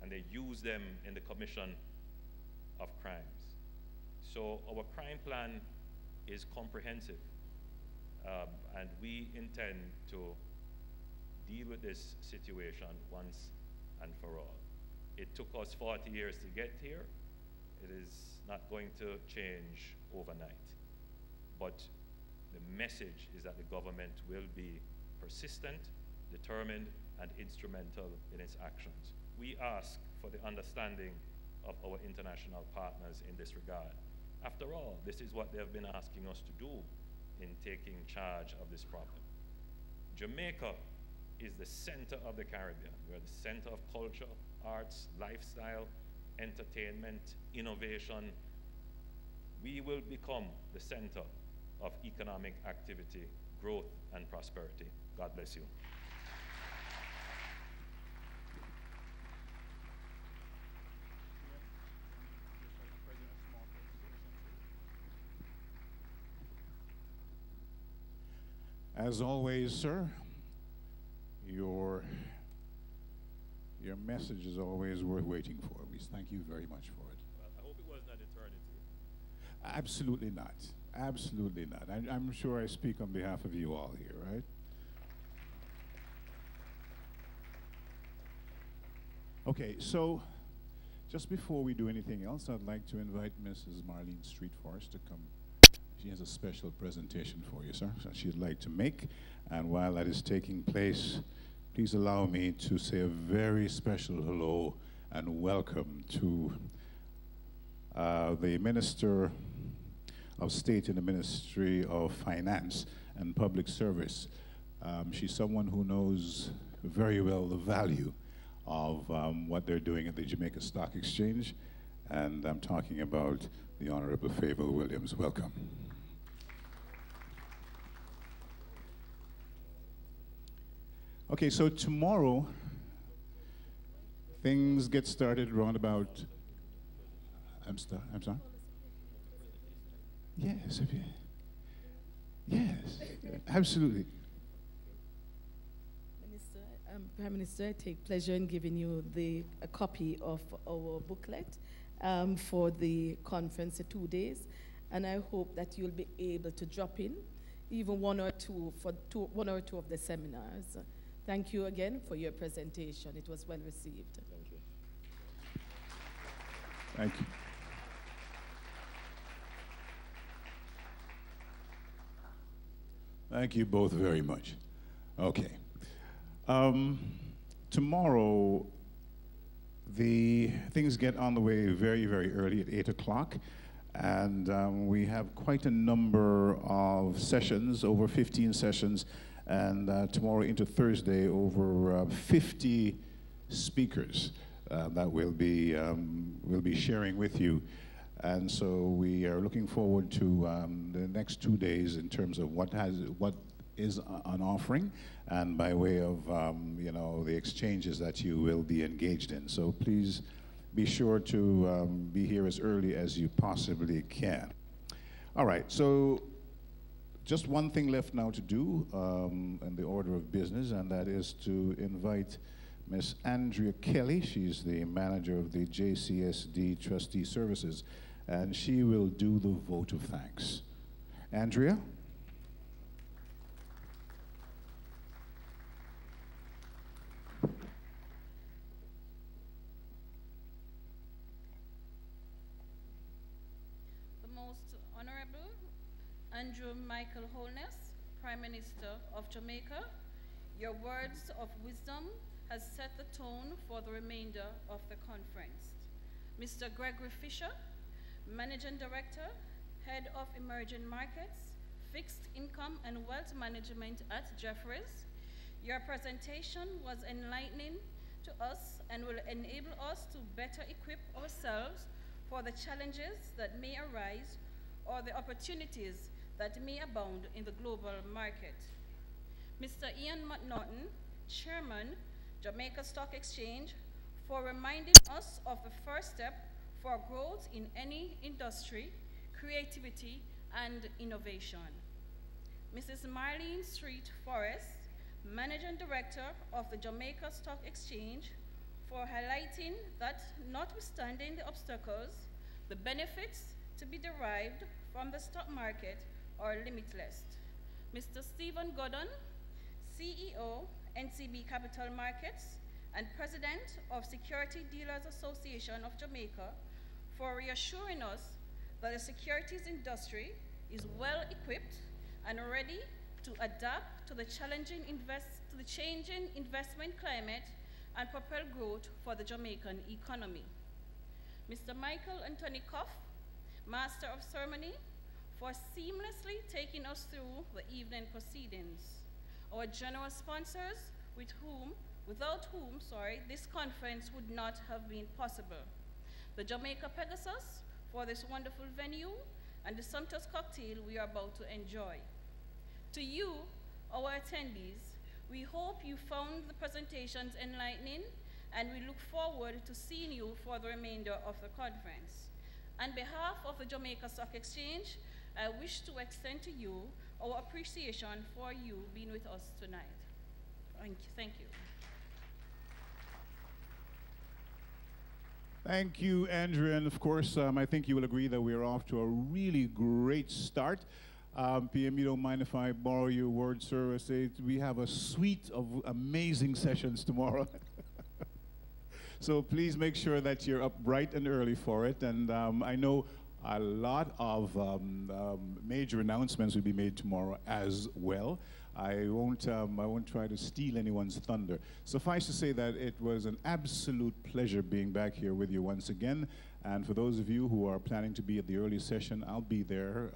And they use them in the commission of crimes. So our crime plan is comprehensive. And we intend to deal with this situation once and for all. It took us 40 years to get here. It is not going to change overnight. But the message is that the government will be persistent, determined, and instrumental in its actions. We ask for the understanding of our international partners in this regard. After all, this is what they have been asking us to do in taking charge of this problem. Jamaica is the center of the Caribbean. We're the center of culture, arts, lifestyle, entertainment, innovation. We will become the center of economic activity, growth, and prosperity. God bless you. As always, sir, your message is always worth waiting for. We thank you very much for it. Well, I hope it wasn't an eternity. Absolutely not. Absolutely not. I'm sure I speak on behalf of you all here, right? Okay, so just before we do anything else, I'd like to invite Mrs. Marlene Street Forest to come. She has a special presentation for you, sir, that she'd like to make. And while that is taking place, please allow me to say a very special hello and welcome to the Minister of State in the Ministry of Finance and Public Service. She's someone who knows very well the value of what they're doing at the Jamaica Stock Exchange, and I'm talking about the Honorable Fable Williams. Welcome. Okay, so tomorrow, things get started around about, I'm sorry? Yes, yes, absolutely. Prime Minister, I take pleasure in giving you a copy of our booklet for the conference in 2 days, and I hope that you'll be able to drop in even one or two of the seminars. Thank you again for your presentation. It was well received. Thank you. Thank you. Thank you both very much. Okay. Tomorrow, the things get on the way very, very early at 8 o'clock. And we have quite a number of sessions, over 15 sessions, and tomorrow into Thursday, over 50 speakers that we'll be sharing with you. And so we are looking forward to the next 2 days in terms of what is on offering, and by way of you know, the exchanges that you will be engaged in. So please be sure to be here as early as you possibly can. All right, so just one thing left now to do in the order of business, and that is to invite Miss Andrea Kelly. She's the manager of the JCSD Trustee Services, and she will do the vote of thanks. Andrea? Andrew Michael Holness, Prime Minister of Jamaica, your words of wisdom has set the tone for the remainder of the conference. Mr. Gregory Fisher, Managing Director, Head of Emerging Markets, Fixed Income and Wealth Management at Jefferies, your presentation was enlightening to us and will enable us to better equip ourselves for the challenges that may arise or the opportunities that may abound in the global market. Mr. Ian McNaughton, Chairman, Jamaica Stock Exchange, for reminding us of the first step for growth in any industry, creativity, and innovation. Mrs. Marlene Street Forest, Managing Director of the Jamaica Stock Exchange, for highlighting that notwithstanding the obstacles, the benefits to be derived from the stock market are limitless. Mr. Stephen Gordon, CEO, NCB Capital Markets, and President of Security Dealers Association of Jamaica, for reassuring us that the securities industry is well equipped and ready to adapt to the changing investment climate and propel growth for the Jamaican economy. Mr. Michael Anthony Koff, Master of Ceremony, for seamlessly taking us through the evening proceedings. Our general sponsors, without whom, this conference would not have been possible. The Jamaica Pegasus for this wonderful venue and the sumptuous cocktail we are about to enjoy. To you, our attendees, we hope you found the presentations enlightening, and we look forward to seeing you for the remainder of the conference. On behalf of the Jamaica Stock Exchange, I wish to extend to you our appreciation for you being with us tonight. Thank you. Thank you, Andrea, and of course, I think you will agree that we're off to a really great start. PM, you don't mind if I borrow your word, sir? We have a suite of amazing sessions tomorrow. So please make sure that you're up bright and early for it. And I know a lot of major announcements will be made tomorrow as well. I won't try to steal anyone's thunder. Suffice to say that it was an absolute pleasure being back here with you once again. And for those of you who are planning to be at the early session, I'll be there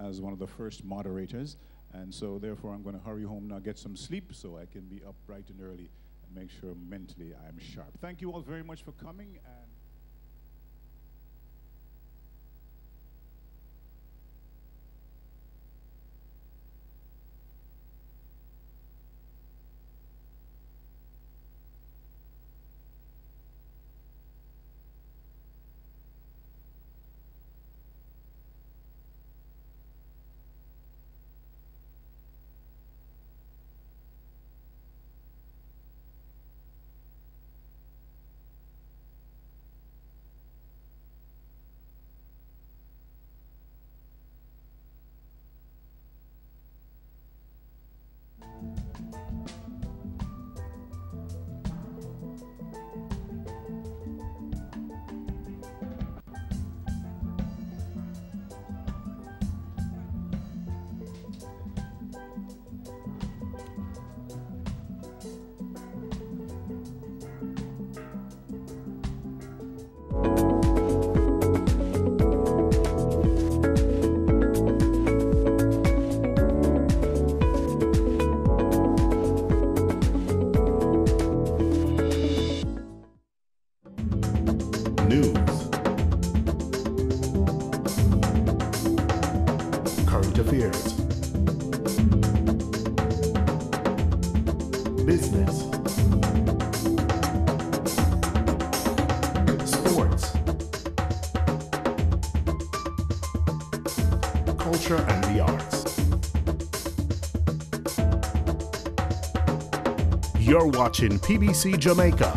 as one of the first moderators. And so therefore I'm going to hurry home now, get some sleep so I can be up bright and early and make sure mentally I'm sharp. Thank you all very much for coming. And and the arts. You're watching PBC Jamaica.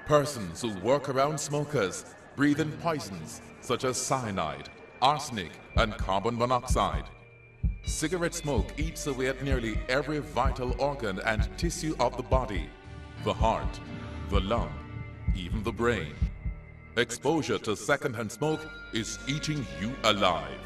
Persons who work around smokers breathe in poisons such as cyanide, arsenic, and carbon monoxide. Cigarette smoke eats away at nearly every vital organ and tissue of the body, the heart, the lung, even the brain. Exposure to secondhand smoke is eating you alive.